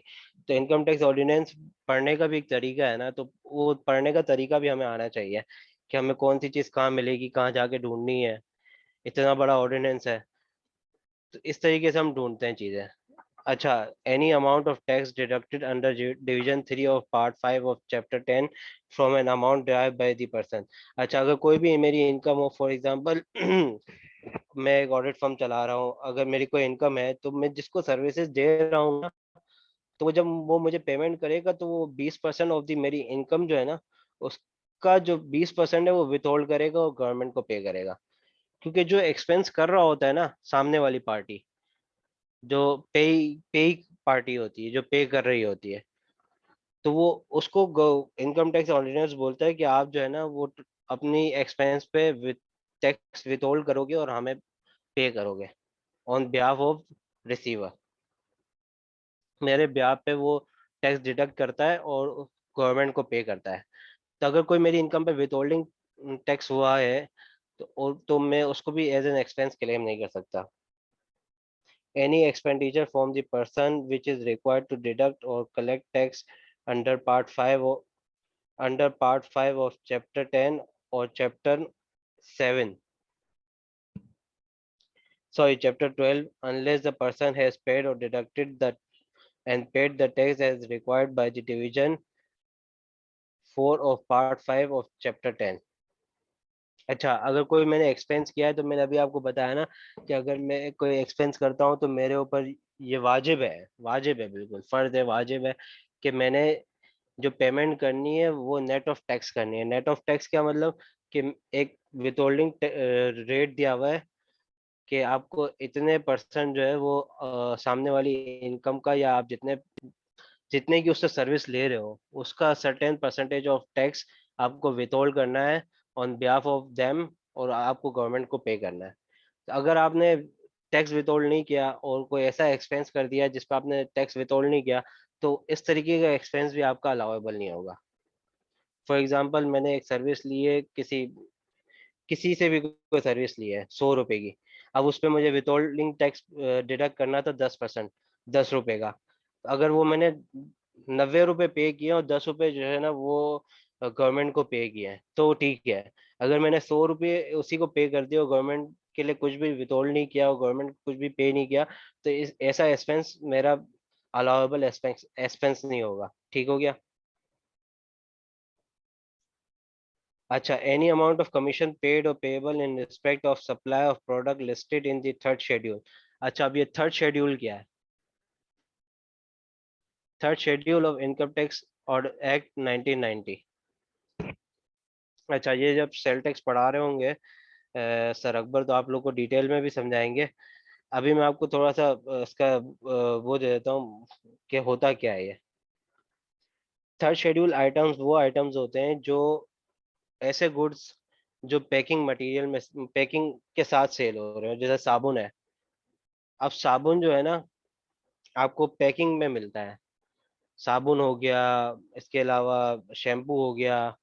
तो इनकम टैक्स ऑर्डिनेंस पढ़ने का भी एक तरीका है ना, तो वो पढ़ने का तरीका भी हमें आना चाहिए कि हमें कौन सी चीज़ कहाँ मिलेगी, कहाँ जाके ढूंढनी है। इतना बड़ा ऑर्डिनेंस है, तो इस तरीके से हम ढूंढते हैं चीज़ें। अच्छा, any amount of tax deducted under division 3 of part 5 of chapter 10 from an amount derive bye the person. अच्छा, अगर कोई भी मेरी इनकम हो, फॉर एग्जांपल मैं एक ऑडिट फर्म चला रहा हूँ, अगर मेरी कोई इनकम है तो मैं जिसको सर्विसेज दे रहा हूँ ना, तो वो जब वो मुझे पेमेंट करेगा तो वो 20% ऑफ दी मेरी इनकम जो है ना, उसका जो 20% है वो विथ होल्ड करेगा और गवर्नमेंट को पे करेगा। क्योंकि जो एक्सपेंस कर रहा होता है ना सामने वाली पार्टी, जो पे पे पार्टी होती है, जो पे कर रही होती है, तो वो उसको इनकम टैक्स ऑर्डिनेंस बोलता है कि आप जो है ना वो अपनी एक्सपेंस पे विथ टैक्स विथ होल्ड करोगे और हमें पे करोगे ऑन बिहाफ ऑफ रिसीवर। मेरे ब्याह पे वो टैक्स डिडक्ट करता है और गवर्नमेंट को पे करता है। तो अगर कोई मेरी इनकम पे विथ होल्डिंग टैक्स हुआ है तो मैं उसको भी एज एन एक्सपेंस क्लेम नहीं कर सकता। Any expenditure from the person which is required to deduct or collect tax under part 5 under part 5 of chapter 10 or chapter 7, sorry, chapter 12, unless the person has paid or deducted the and paid the tax as required by the division 4 of part 5 of chapter 10। अच्छा, अगर कोई मैंने expense किया है तो मैंने अभी आपको बताया ना कि अगर मैं कोई एक्सपेंस करता हूँ तो मेरे ऊपर ये वाजिब है, बिल्कुल फर्ज है, वाजिब है कि मैंने जो पेमेंट करनी है वो नेट ऑफ टैक्स करनी है। नेट ऑफ टैक्स क्या मतलब कि एक विथहोल्डिंग रेट दिया हुआ है कि आपको इतने परसेंट जो है वो सामने वाली इनकम का, या आप जितने जितने की उससे सर्विस ले रहे हो उसका सर्टेन परसेंटेज ऑफ टैक्स आपको विथहोल्ड करना है ऑन बिहाफ ऑफ देम, और आपको गवर्नमेंट को पे करना है। तो अगर आपने टैक्स विथहोल्ड नहीं किया और कोई ऐसा एक्सपेंस कर दिया जिस पर आपने टैक्स विथहोल्ड नहीं किया, तो इस तरीके का एक्सपेंस भी आपका अलाउेबल नहीं होगा। फॉर एग्जाम्पल, मैंने एक सर्विस ली है किसी किसी से भी कोई सर्विस ली है 100 रुपए की। अब उस पे मुझे विथहोल्डिंग टैक्स डिडक्ट करना था 10%, 10 रुपए का। अगर वो मैंने 90 रुपए पे किए और 10 रुपए जो है ना वो गवर्नमेंट को पे किए हैं तो ठीक है। अगर मैंने 100 रुपये उसी को पे कर दिया और गवर्नमेंट के लिए कुछ भी विथहोल्ड नहीं किया और गवर्नमेंट कुछ भी पे नहीं किया, तो इस ऐसा एक्सपेंस मेरा अलाउेबल एक्सपेंस एक्सपेंस नहीं होगा। ठीक हो गया। अच्छा, any amount of commission paid or payable in respect of supply of product listed in the third schedule. अच्छा, अब ये थर्ड शेड्यूल क्या है? Third schedule of income tax और एक्ट 1990। अच्छा, ये जब सेल टैक्स पढ़ा रहे होंगे सर अकबर, तो आप लोग को डिटेल में भी समझाएंगे। अभी मैं आपको थोड़ा सा इसका वो दे देता हूँ कि होता क्या है ये। थर्ड शेड्यूल आइटम्स वो आइटम्स होते हैं जो ऐसे गुड्स जो पैकिंग मटेरियल में पैकिंग के साथ सेल हो रहे हो, जैसे साबुन है। अब साबुन जो है ना आपको पैकिंग में मिलता है। साबुन हो गया, इसके अलावा शैम्पू हो गया,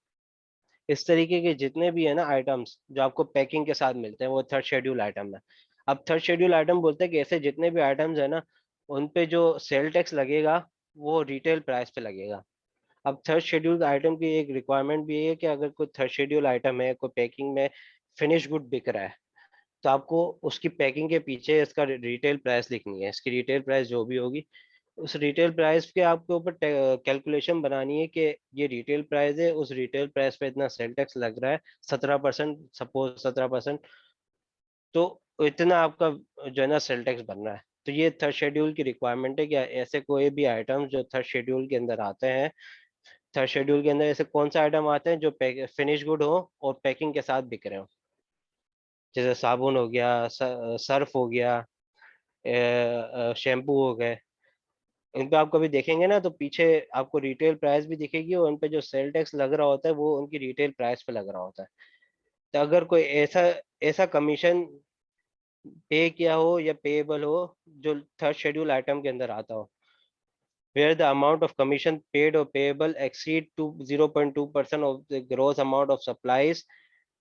इस तरीके के जितने भी है ना आइटम्स जो आपको पैकिंग के साथ मिलते हैं वो थर्ड शेड्यूल आइटम है। अब थर्ड शेड्यूल आइटम बोलते हैं कि ऐसे जितने भी आइटम्स है ना उन पे जो सेल टैक्स लगेगा वो रिटेल प्राइस पे लगेगा। अब थर्ड शेड्यूल आइटम की एक रिक्वायरमेंट भी है कि अगर कोई थर्ड शेड्यूल आइटम है, कोई पैकिंग में फिनिश गुड बिक रहा है, तो आपको उसकी पैकिंग के पीछे इसका रिटेल प्राइस लिखनी है। इसकी रिटेल प्राइस जो भी होगी उस रिटेल प्राइस के आपके ऊपर कैलकुलेशन बनानी है कि ये रिटेल प्राइस है, उस रिटेल प्राइस पे इतना सेल टैक्स लग रहा है, 17%, सपोज 17%, तो इतना आपका जो है ना सेल टैक्स बनना है। तो ये थर्ड शेड्यूल की रिक्वायरमेंट है कि ऐसे कोई भी आइटम जो थर्ड शेड्यूल के अंदर आते हैं, थर्ड शेड्यूल के अंदर ऐसे कौन से आइटम आते हैं जो फिनिश गुड हो और पैकिंग के साथ बिक रहे हो, जैसे साबुन हो गया, सर्फ हो गया, शैम्पू हो गए। इन पे आप कभी देखेंगे ना तो पीछे आपको रिटेल प्राइस भी दिखेगी और उन पे जो सेल टैक्स लग रहा होता है वो उनकी रिटेल प्राइस पे लग रहा होता है। तो अगर कोई ऐसा ऐसा कमीशन पे किया हो या पेएबल हो जो थर्ड शेड्यूल आइटम के अंदर आता हो, where the amount of commission paid or payable exceed to 0.2% of the gross amount of supplies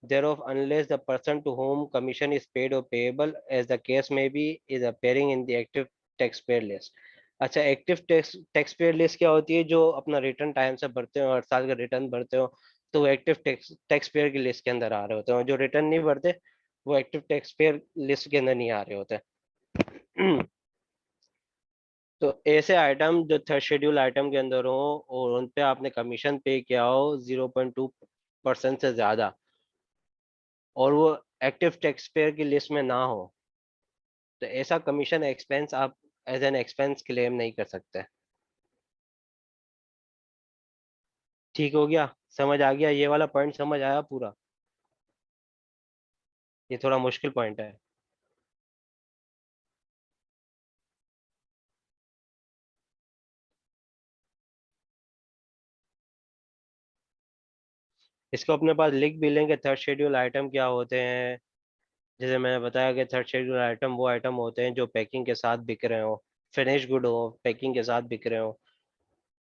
thereof, unless the person to whom commission is paid or payable, as the case may be, is appearing in the active taxpayer list। अच्छा, active tax payer list क्या होती है? जो अपना return time से भरते हो, हर साल का रिटर्न भरते हो, तो वो एक्टिव टैक्स पेयर की लिस्ट के अंदर आ रहे होते हैं। जो रिटर्न नहीं भरते वो एक्टिव टैक्स पेयर लिस्ट के अंदर नहीं आ रहे होते। तो ऐसे आइटम जो थर्ड शेड्यूल आइटम के अंदर हो और उन पे आपने कमीशन पे किया हो 0.2% से ज्यादा, और वो एक्टिव टैक्स पेयर की लिस्ट में ना हो, तो ऐसा कमीशन एक्सपेंस आप एज एन एक्सपेंस क्लेम नहीं कर सकते। ठीक हो गया? समझ आ गया? ये वाला पॉइंट समझ आया पूरा? ये थोड़ा मुश्किल पॉइंट है। इसको अपने पास लिख भी लेंगे थर्ड शेड्यूल आइटम क्या होते हैं। जैसे मैंने बताया कि थर्ड शेड्यूल आइटम वो आइटम होते हैं जो पैकिंग के साथ बिक रहे हो, फिनिश गुड हो, पैकिंग के साथ बिक रहे हो,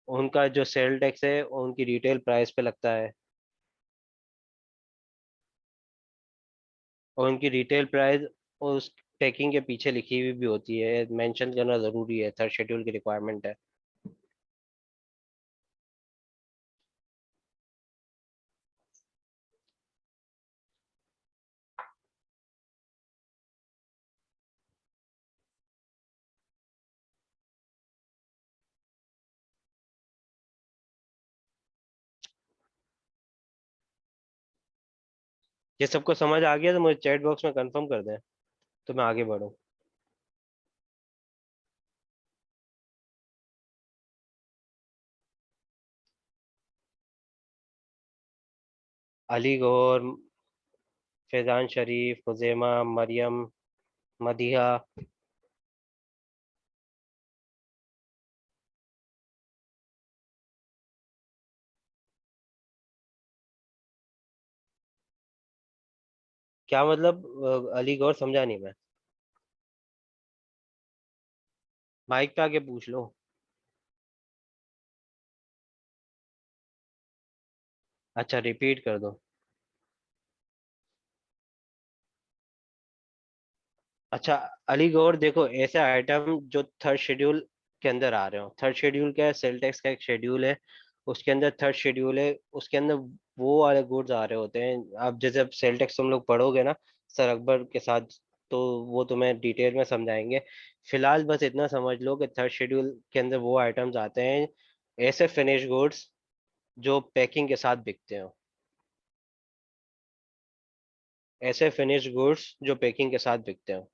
उनका जो सेल टैक्स है उनकी रिटेल प्राइस पे लगता है, और उनकी रिटेल प्राइस उस पैकिंग के पीछे लिखी हुई भी होती है, मेंशन करना जरूरी है, थर्ड शेड्यूल की रिक्वायरमेंट है। ये सबको समझ आ गया तो मुझे चैट बॉक्स में कंफर्म कर दें तो मैं आगे बढ़ूँ। अली गौर, फैजान शरीफ, हुजैमा, मरियम, मदीहा। क्या मतलब? अली गौर समझा नहीं मैं। माइक पे आके पूछ लो। अच्छा, रिपीट कर दो। अच्छा अलीगौर देखो, ऐसे आइटम जो थर्ड शेड्यूल के अंदर आ रहे हो, थर्ड शेड्यूल क्या है, सेल टैक्स का एक शेड्यूल है, उसके अंदर थर्ड शेड्यूल है, उसके अंदर वो वाले गुड्स आ रहे होते हैं। अब जैसे अब सेल टैक्स तुम लोग पढ़ोगे ना सर अकबर के साथ, तो वो तुम्हें डिटेल में समझाएंगे। फिलहाल बस इतना समझ लो कि थर्ड शेड्यूल के अंदर वो आइटम्स आते हैं, ऐसे फिनिश गुड्स जो पैकिंग के साथ बिकते हो, ऐसे फिनिश गुड्स जो पैकिंग के साथ बिकते हो,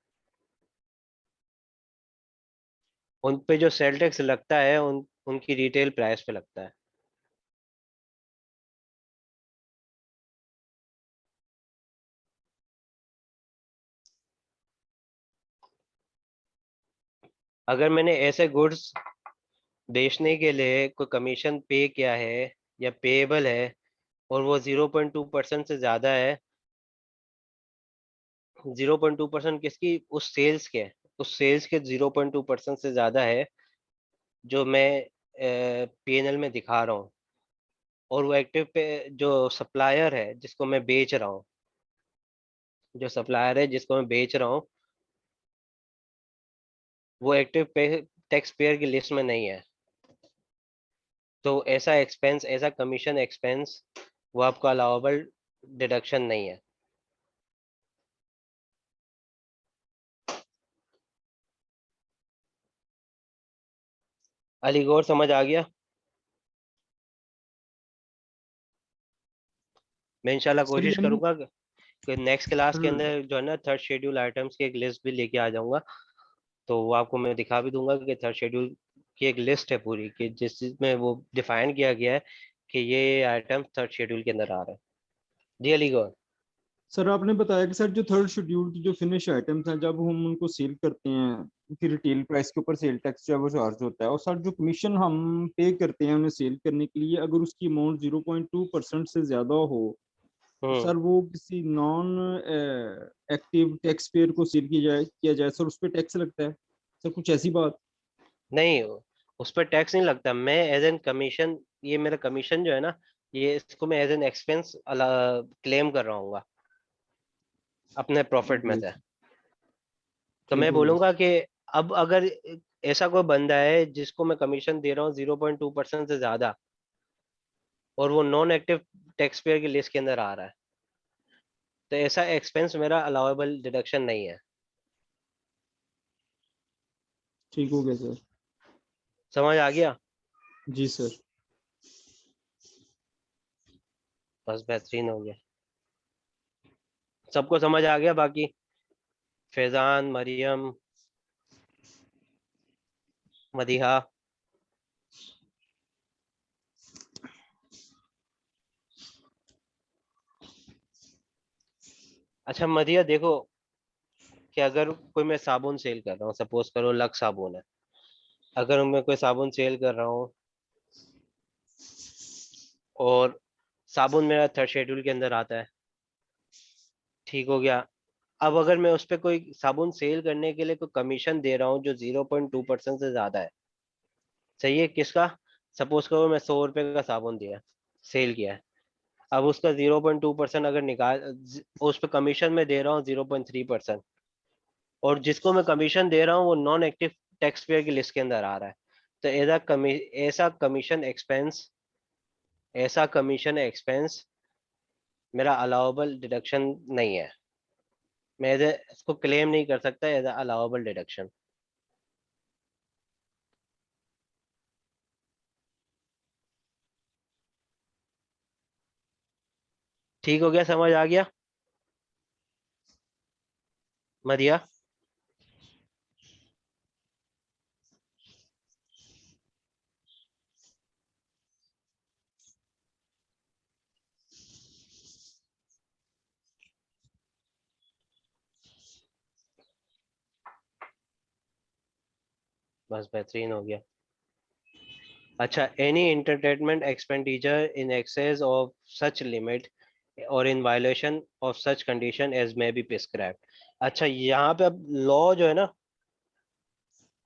उन पे जो सेल टैक्स लगता है उनकी रिटेल प्राइस पे लगता है। अगर मैंने ऐसे गुड्स बेचने के लिए कोई कमीशन पे किया है या पेएबल है, और वो 0.2% से ज्यादा है, 0.2% किसकी, उस सेल्स के, उस सेल्स के 0.2% से ज्यादा है जो मैं पीएनएल में दिखा रहा हूँ, और वो एक्टिव पे जो सप्लायर है जिसको मैं बेच रहा हूँ, जो सप्लायर है जिसको मैं बेच रहा हूँ, वो एक्टिव पे टैक्स पेयर की लिस्ट में नहीं है, तो ऐसा एक्सपेंस, ऐसा कमीशन एक्सपेंस वो आपका अलाउेबल डिडक्शन नहीं है। अलीगौर समझ आ गया? मैं इंशाल्लाह सर कोशिश यानी करूंगा कि नेक्स्ट क्लास के सर अंदर जो है ना थर्ड शेड्यूल आइटम्स की एक लिस्ट भी लेके आ जाऊंगा, तो वो आपको मैं दिखा भी दूंगा कि थर्ड शेड्यूल की एक लिस्ट है पूरी, कि जिसमें वो डिफाइन किया गया है कि ये आइटम थर्ड शेड्यूल के अंदर आ रहे हैं। जी अलीगौर। सर आपने बताया कि सर जो थर्ड शेड्यूल की जो फिनिश आइटम्स हैं जब हम उनको सेल करते हैं उनकी रिटेल प्राइस के ऊपर सेल टैक्स जो है वो चार्ज होता है, और सर जो कमीशन हम पे करते हैं उन्हें सेल करने के लिए अगर उसकी अमाउंट 0.2% से ज्यादा हो तो हम्म। सर वो किसी नॉन एक्टिव टैक्स पेयर को सेल किया जाए सर उस पर टैक्स लगता है सर, कुछ ऐसी बात? नहीं, उस पर टैक्स नहीं लगता। मैं एज एन कमीशन, ये मेरा कमीशन जो है ना, ये इसको मैं एज एन एक्सपेंस क्लेम कर रहा हूँ अपने प्रॉफिट में ओके, से। तो ठीक मैं हो गया। बोलूंगा कि अब अगर ऐसा कोई बंदा है जिसको मैं कमीशन दे रहा हूँ 0.2% से ज्यादा, और वो नॉन एक्टिव टैक्स पेयर की लिस्ट के अंदर आ रहा है, तो ऐसा एक्सपेंस मेरा अलाउेबल डिडक्शन नहीं है। ठीक हो गया सर। समझ आ गया? जी सर। बस बेहतरीन हो गया, सबको समझ आ गया? बाकी फैजान, मरियम, मदीहा। अच्छा मदिया देखो, कि अगर कोई मैं साबुन सेल कर रहा हूँ, सपोज करो लक्स साबुन है, अगर मैं कोई साबुन सेल कर रहा हूँ और साबुन मेरा थर्ड शेड्यूल के अंदर आता है, ठीक हो गया। अब अगर मैं उस पर कोई साबुन सेल करने के लिए कोई कमीशन दे रहा हूँ जो 0.2% से ज्यादा है, सही है किसका, सपोज करो मैं 100 रुपए का साबुन दिया, सेल किया है, अब उसका 0.2% अगर निकाल, उस पर कमीशन में दे रहा हूँ 0.3%, और जिसको मैं कमीशन दे रहा हूँ वो नॉन एक्टिव टैक्स पेयर की लिस्ट के अंदर आ रहा है, तो ऐसा कमीशन एक्सपेंस, ऐसा कमीशन एक्सपेंस मेरा अलाउेबल डिडक्शन नहीं है। मैं इसको क्लेम नहीं कर सकता एज अलाउेबल डिडक्शन। ठीक हो गया, समझ आ गया मदिया? बस बेहतरीन हो गया। अच्छा, any entertainment expenditure in excess of such limit or in violation of such condition as may be prescribed। अच्छा यहाँ पे अब लॉ जो है ना,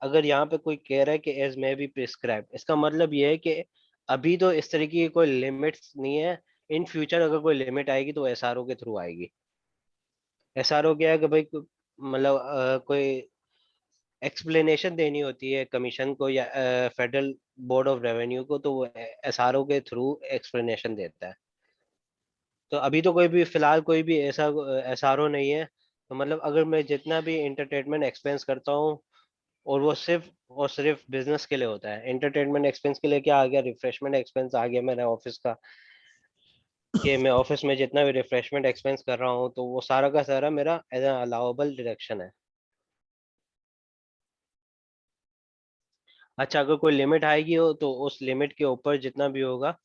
अगर यहाँ पे कोई कह रहा है कि एज मे बी प्रिस्क्राइब, इसका मतलब ये है कि अभी तो इस तरीके की कोई लिमिट्स नहीं है, इन फ्यूचर अगर कोई लिमिट आएगी तो एसआरओ के थ्रू आएगी। एसआरओ क्या है कि भाई मतलब कोई एक्सप्लेनेशन देनी होती है कमीशन को या फेडरल बोर्ड ऑफ रेवेन्यू को, तो वो एसआरओ के थ्रू एक्सप्लेनेशन देता है। तो अभी तो कोई भी फिलहाल कोई भी ऐसा एसआरओ नहीं है। तो मतलब अगर मैं जितना भी इंटरटेनमेंट एक्सपेंस करता हूँ, और वो सिर्फ और सिर्फ बिजनेस के लिए होता है। एंटरटेनमेंट एक्सपेंस के लिए क्या आ गया, रिफ्रेशमेंट एक्सपेंस आ गया मेरा ऑफिस का, कि मैं ऑफिस में जितना भी रिफ्रेशमेंट एक्सपेंस कर रहा हूँ तो वो सारा का सारा मेरा एज एन अलाउएबल डिडक्शन है। अच्छा, अगर कोई लिमिट आएगी हो तो उस लिमिट के ऊपर जितना भी होगा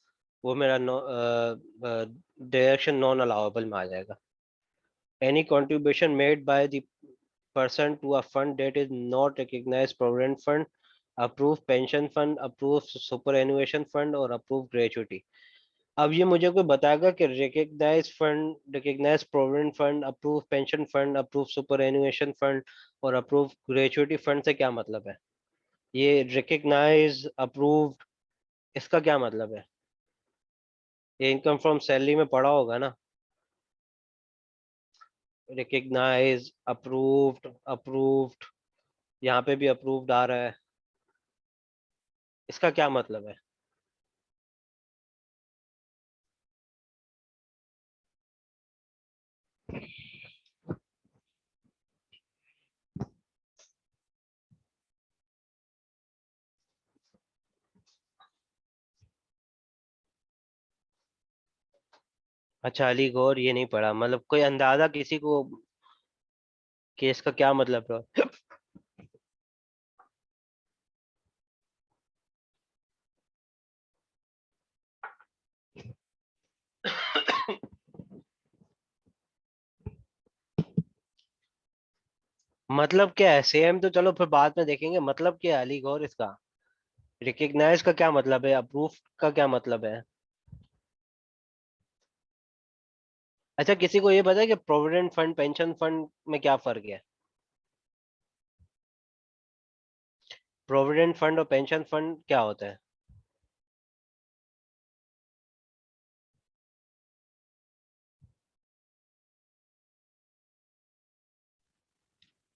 वो मेरा डिडक्शन नॉन अलाउएबल में आ जाएगा। Any contribution made by the person to a fund that is not recognized provident fund, approved pension fund, approved superannuation fund और approved gratuity। अब ये मुझे कोई बताएगा कि recognize fund, recognize provident fund, approve pension fund, approve superannuation fund और approve gratuity fund से क्या मतलब है? ये रिकग्नाइज, अप्रूव्ड, इसका क्या मतलब है? ये इनकम फ्रॉम सैलरी में पढ़ा होगा ना, रिकग्नाइज, अप्रूव्ड, अप्रूव्ड, यहाँ पे भी अप्रूव्ड आ रहा है, इसका क्या मतलब है? अच्छा अली गौर, ये नहीं पढ़ा, मतलब कोई अंदाजा किसी को कि इसका क्या मतलब है? मतलब क्या है सेम, तो चलो फिर बाद में देखेंगे, मतलब क्या है अली गौर इसका? रिकग्नाइज का क्या मतलब है, अप्रूव का क्या मतलब है? अच्छा, किसी को ये पता है कि प्रोविडेंट फंड पेंशन फंड में क्या फर्क है? प्रोविडेंट फंड और पेंशन फंड क्या होता है?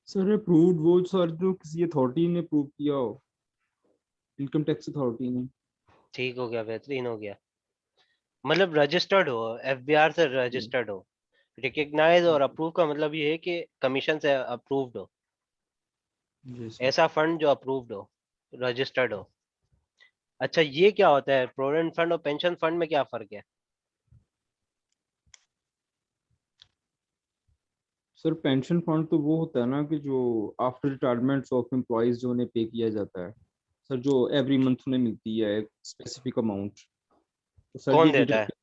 सर अप्रूव्ड वो सर जो किसी अथॉरिटी ने अप्रूव किया हो, इनकम टैक्स अथॉरिटी ने। ठीक हो गया, बेहतरीन हो गया। मतलब रजिस्टर्ड हो, एफबीआर से जी रजिस्टर्ड हो। रिकग्नाइज और अप्रूव का मतलब ये है कि कमीशन से अप्रूव्ड हो, जी सर। ऐसा फंड जो अप्रूव्ड हो, रजिस्टर्ड हो। अच्छा, ये क्या होता है प्रोविडेंट फंड और पेंशन फंड में क्या फर्क है? सर पेंशन फंड तो वो होता है ना कि जो आफ्टर रिटायरमेंट ऑफ एम्प्लॉयज जो उन्हें पे किया जाता है। सर जो एवरी मंथ उन्हें मिलती है एक स्पेसिफिक अमाउंट। तो सर कौन ये देता है? डिडक्ट,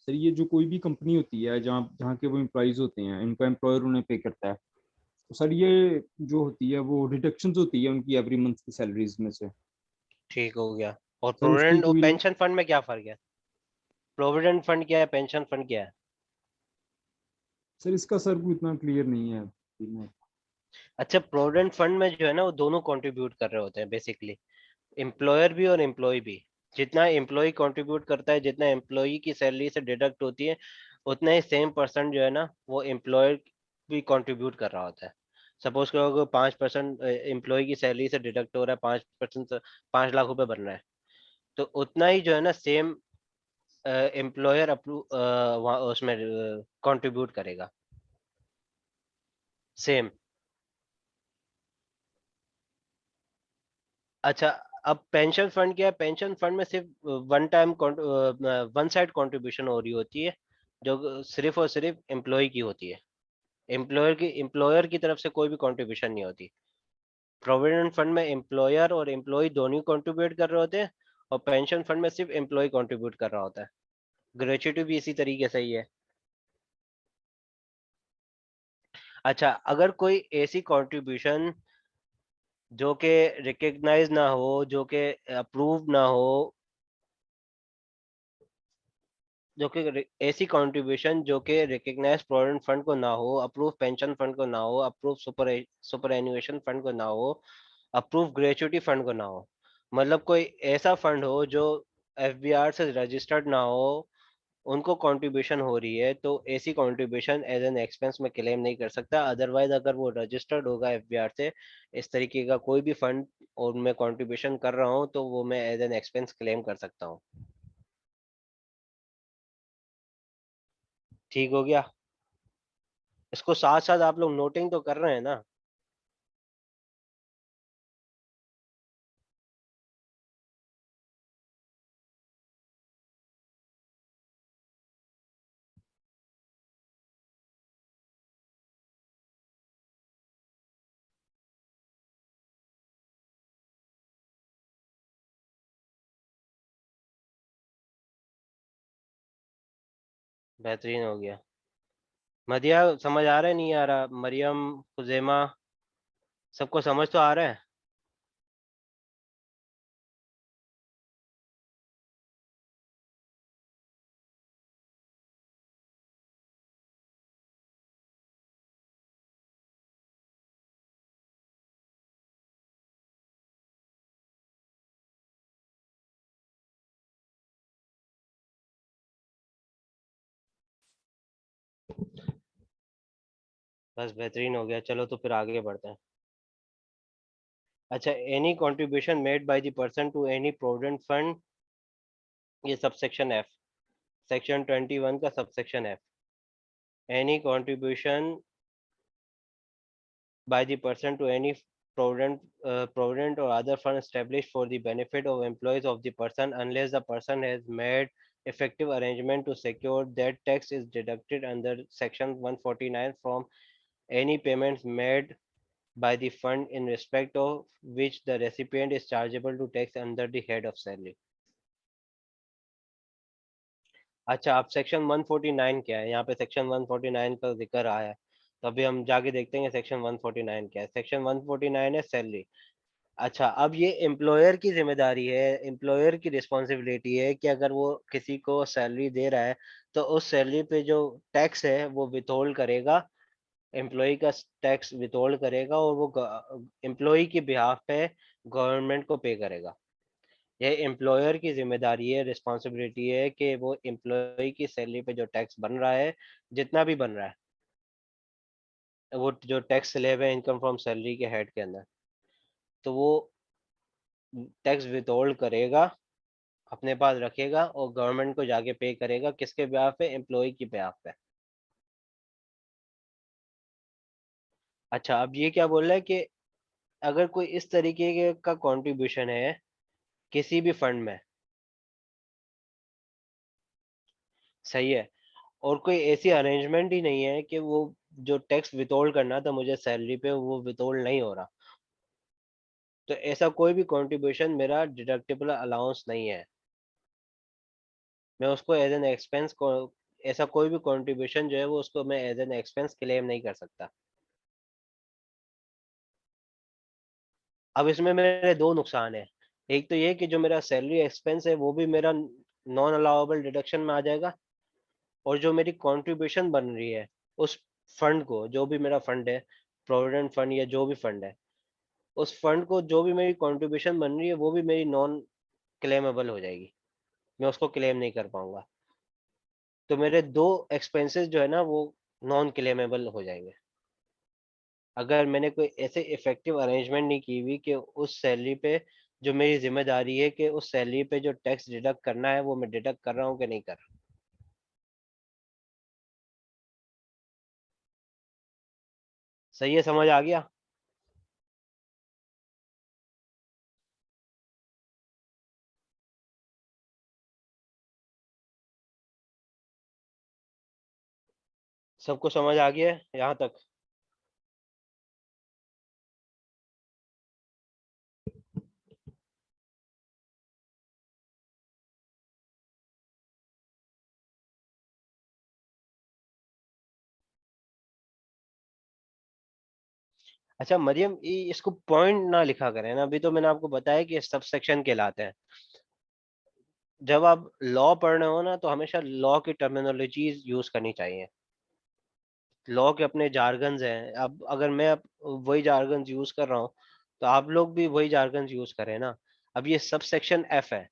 सर ये जो कोई भी कंपनी होती है जहाँ जहाँ के वो एम्प्लॉयज होते हैं, इनका एम्प्लॉयर उन्हें पे करता है। तो सर ये जो होती है वो डिडक्शन होती है उनकी एवरी मंथ की सैलरीज में से। ठीक हो गया। और सर उसकी प्रोविडेंट और कोई, पेंशन फंड में क्या फर्क है? प्रोविडेंट फंड क्या है, पेंशन फंड क्या है? सर इसका सर कोई इतना क्लियर नहीं है। अच्छा, प्रोविडेंट फंड में जो है ना वो दोनों कंट्रीब्यूट कर रहे होते हैं बेसिकली, एम्प्लॉयर भी और एम्प्लॉय भी। जितना एम्प्लॉय कंट्रीब्यूट करता है, जितना एम्प्लॉय की सैलरी से डिडक्ट होती है, उतना ही सेम परसेंट जो है ना वो एम्प्लॉयर भी कंट्रीब्यूट कर रहा होता है। सपोज करो अगर 5% एम्प्लॉय की सैलरी से डिडक्ट हो रहा है, 5%, 5 लाख रुपए बन रहा है, तो उतना ही जो है ना सेम एम्प्लॉयर अप्रूव उसमें कंट्रीब्यूट करेगा, सेम। अच्छा, अब पेंशन फंड क्या है? पेंशन फंड में सिर्फ one time one side contribution हो रही होती है, जो सिर्फ और सिर्फ एम्प्लॉय की होती है। एम्प्लॉयर की तरफ से कोई भी कंट्रीब्यूशन नहीं होती। प्रोविडेंट फंड में एम्प्लॉयर और एम्प्लॉय दोनों कंट्रीब्यूट कर रहे होते हैं, और पेंशन फंड में सिर्फ एम्प्लॉय कंट्रीब्यूट कर रहा होता है। ग्रेच्युटी भी इसी तरीके से ही है। अच्छा, अगर कोई ऐसी कंट्रीब्यूशन जो कि रिकग्नाइज ना हो, जो कि अप्रूव ना हो, जो कि ऐसी कंट्रीब्यूशन जो कि रिकग्नाइज प्रोविडेंट फंड को ना हो, अप्रूव पेंशन फंड को ना हो, अप्रूव सुपर एन्युएशन फंड को ना हो, अप्रूव ग्रेचुइटी फंड को ना हो, मतलब कोई ऐसा फंड हो जो एफबीआर से रजिस्टर्ड ना हो, उनको कंट्रीब्यूशन हो रही है, तो ऐसी कंट्रीब्यूशन एज एन एक्सपेंस में क्लेम नहीं कर सकता। अदरवाइज अगर वो रजिस्टर्ड होगा एफबीआर से, इस तरीके का कोई भी फंड और मैं कंट्रीब्यूशन कर रहा हूँ, तो वो मैं एज एन एक्सपेंस क्लेम कर सकता हूँ। ठीक हो गया? इसको साथ साथ आप लोग नोटिंग तो कर रहे हैं ना? बेहतरीन हो गया। मदिया समझ आ रहा है नहीं आ रहा? मरियम, खुजैमा, सबको समझ तो आ रहा है? बस बेहतरीन हो गया, चलो तो फिर आगे बढ़ते हैं। अच्छा, any contribution made by the person to any provident fund, ये सबसेक्शन एफ, सेक्शन 21 का subsection F. Any contribution by the person to any provident or other fund established for the benefit of employees of the person, unless the person has made effective arrangement to secure that tax is deducted under section 149 from any payments made by the fund in respect of which the recipient is chargeable to tax under the head of salary। अच्छा, अब section 149 क्या है? यहाँ पे section 149 का जिक्र आया है, तो अभी हम जाके देखते हैं सेक्शन 149 क्या है। सेक्शन 149 है सैलरी। अच्छा, अब ये एम्प्लॉयर की जिम्मेदारी है, एम्प्लॉयर की रिस्पॉन्सिबिलिटी है कि अगर वो किसी को सैलरी दे रहा है, तो उस सैलरी पे जो टैक्स है वो विथहोल्ड करेगा, एम्प्लॉय का टैक्स विथहोल्ड करेगा, और वो एम्प्लॉय की बिहाफ पे गवर्नमेंट को पे करेगा। यह एम्प्लॉयर की जिम्मेदारी है, रिस्पॉन्सिबिलिटी है कि वो एम्प्लॉय की सैलरी पे जो टैक्स बन रहा है, जितना भी बन रहा है, वो जो टैक्स स्लैब है इनकम फ्रॉम सैलरी के हेड के अंदर, तो वो टैक्स विथहोल्ड करेगा, अपने पास रखेगा और गवर्नमेंट को जाके पे करेगा। किसके ब्याह पे? एम्प्लॉय की ब्याह पे। अच्छा, अब ये क्या बोल रहा है कि अगर कोई इस तरीके का कंट्रीब्यूशन है किसी भी फंड में, सही है, और कोई ऐसी अरेंजमेंट ही नहीं है कि वो जो टैक्स विथहोल्ड करना था मुझे सैलरी पे, वो विथहोल्ड नहीं हो रहा, तो ऐसा कोई भी कंट्रीब्यूशन मेरा डिडक्टिबल अलाउंस नहीं है। मैं उसको एज एन एक्सपेंस को, ऐसा कोई भी कंट्रीब्यूशन जो है वो उसको मैं एज एन एक्सपेंस क्लेम नहीं कर सकता। अब इसमें मेरे दो नुकसान है। एक तो ये कि जो मेरा सैलरी एक्सपेंस है वो भी मेरा नॉन अलाउेबल डिडक्शन में आ जाएगा, और जो मेरी कंट्रीब्यूशन बन रही है उस फंड को, जो भी मेरा फंड है, प्रोविडेंट फंड या जो भी फंड है, उस फंड को जो भी मेरी कंट्रीब्यूशन बन रही है वो भी मेरी नॉन क्लेमेबल हो जाएगी, मैं उसको क्लेम नहीं कर पाऊंगा। तो मेरे दो एक्सपेंसेस जो है ना वो नॉन क्लेमेबल हो जाएंगे, अगर मैंने कोई ऐसे इफेक्टिव अरेंजमेंट नहीं की हुई कि उस सैलरी पे जो मेरी जिम्मेदारी है कि उस सैलरी पे जो टैक्स डिडक्ट करना है वो मैं डिडक्ट कर रहा हूँ कि नहीं कर रहा। सही है, समझ आ गया? सबको समझ आ गया है यहाँ तक? अच्छा मरियम, इसको पॉइंट ना लिखा करें ना, अभी तो मैंने आपको बताया कि सब सेक्शन कहलाते हैं। जब आप लॉ पढ़ रहे हो ना, तो हमेशा लॉ की टर्मिनोलॉजीज यूज करनी चाहिए। लॉ के अपने जार्गन्स हैं, अब अगर मैं अब वही जार्गन्स यूज कर रहा हूँ, तो आप लोग भी वही जार्गन्स यूज करें ना। अब ये सब सेक्शन एफ है,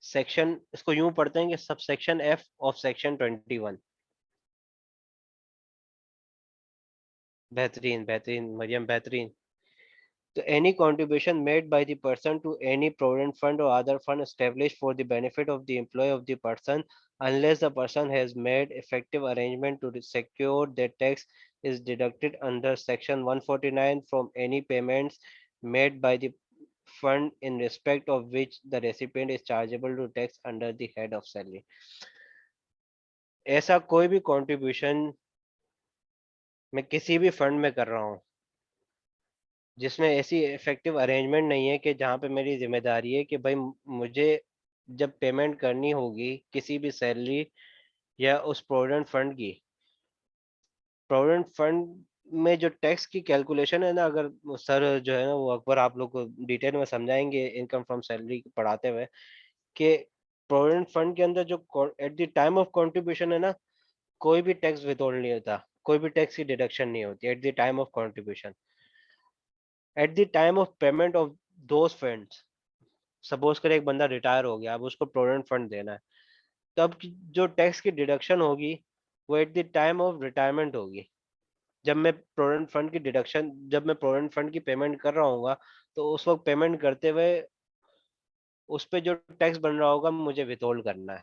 सेक्शन, इसको यूं पढ़ते हैं कि sub section F of section 21। बेहतरीन बेहतरीन मरियम, बेहतरीन। तो any contribution made by the person to any provident fund or other fund established for the benefit of the employee of the person, unless the person has made effective arrangement to secure that tax, is deducted under section 149 from any payments made by the fund in respect of which the recipient is chargeable to tax under the head of salary। ऐसा कोई भी contribution मैं किसी भी fund में कर रहा हूँ जिसमें ऐसी इफेक्टिव अरेंजमेंट नहीं है कि जहाँ पे मेरी जिम्मेदारी है कि भाई मुझे जब पेमेंट करनी होगी किसी भी सैलरी या उस प्रोविडेंट फंड की, प्रोविडेंट फंड में जो टैक्स की कैलकुलेशन है ना, अगर सर जो है ना वो अकबर आप लोग को डिटेल में समझाएंगे इनकम फ्रॉम सैलरी पढ़ाते हुए कि प्रोविडेंट फंड के अंदर जो at the time of contribution है ना, कोई भी टैक्स विथहोल्ड नहीं होता, कोई भी टैक्स की डिडक्शन नहीं होती at the time of contribution. At the time of payment of those funds, suppose करें एक बंदा रिटायर हो गया, अब उसको प्रोविडेंट फंड देना है, तब जो टैक्स की डिडक्शन होगी वो at the time of retirement होगी। जब मैं प्रोविडेंट फंड की डिडक्शन, जब मैं प्रोविडेंट फंड की पेमेंट कर रहा हूँ तो उस वक्त पेमेंट करते हुए उस पे जो टैक्स बन रहा होगा मुझे विथहोल्ड करना है।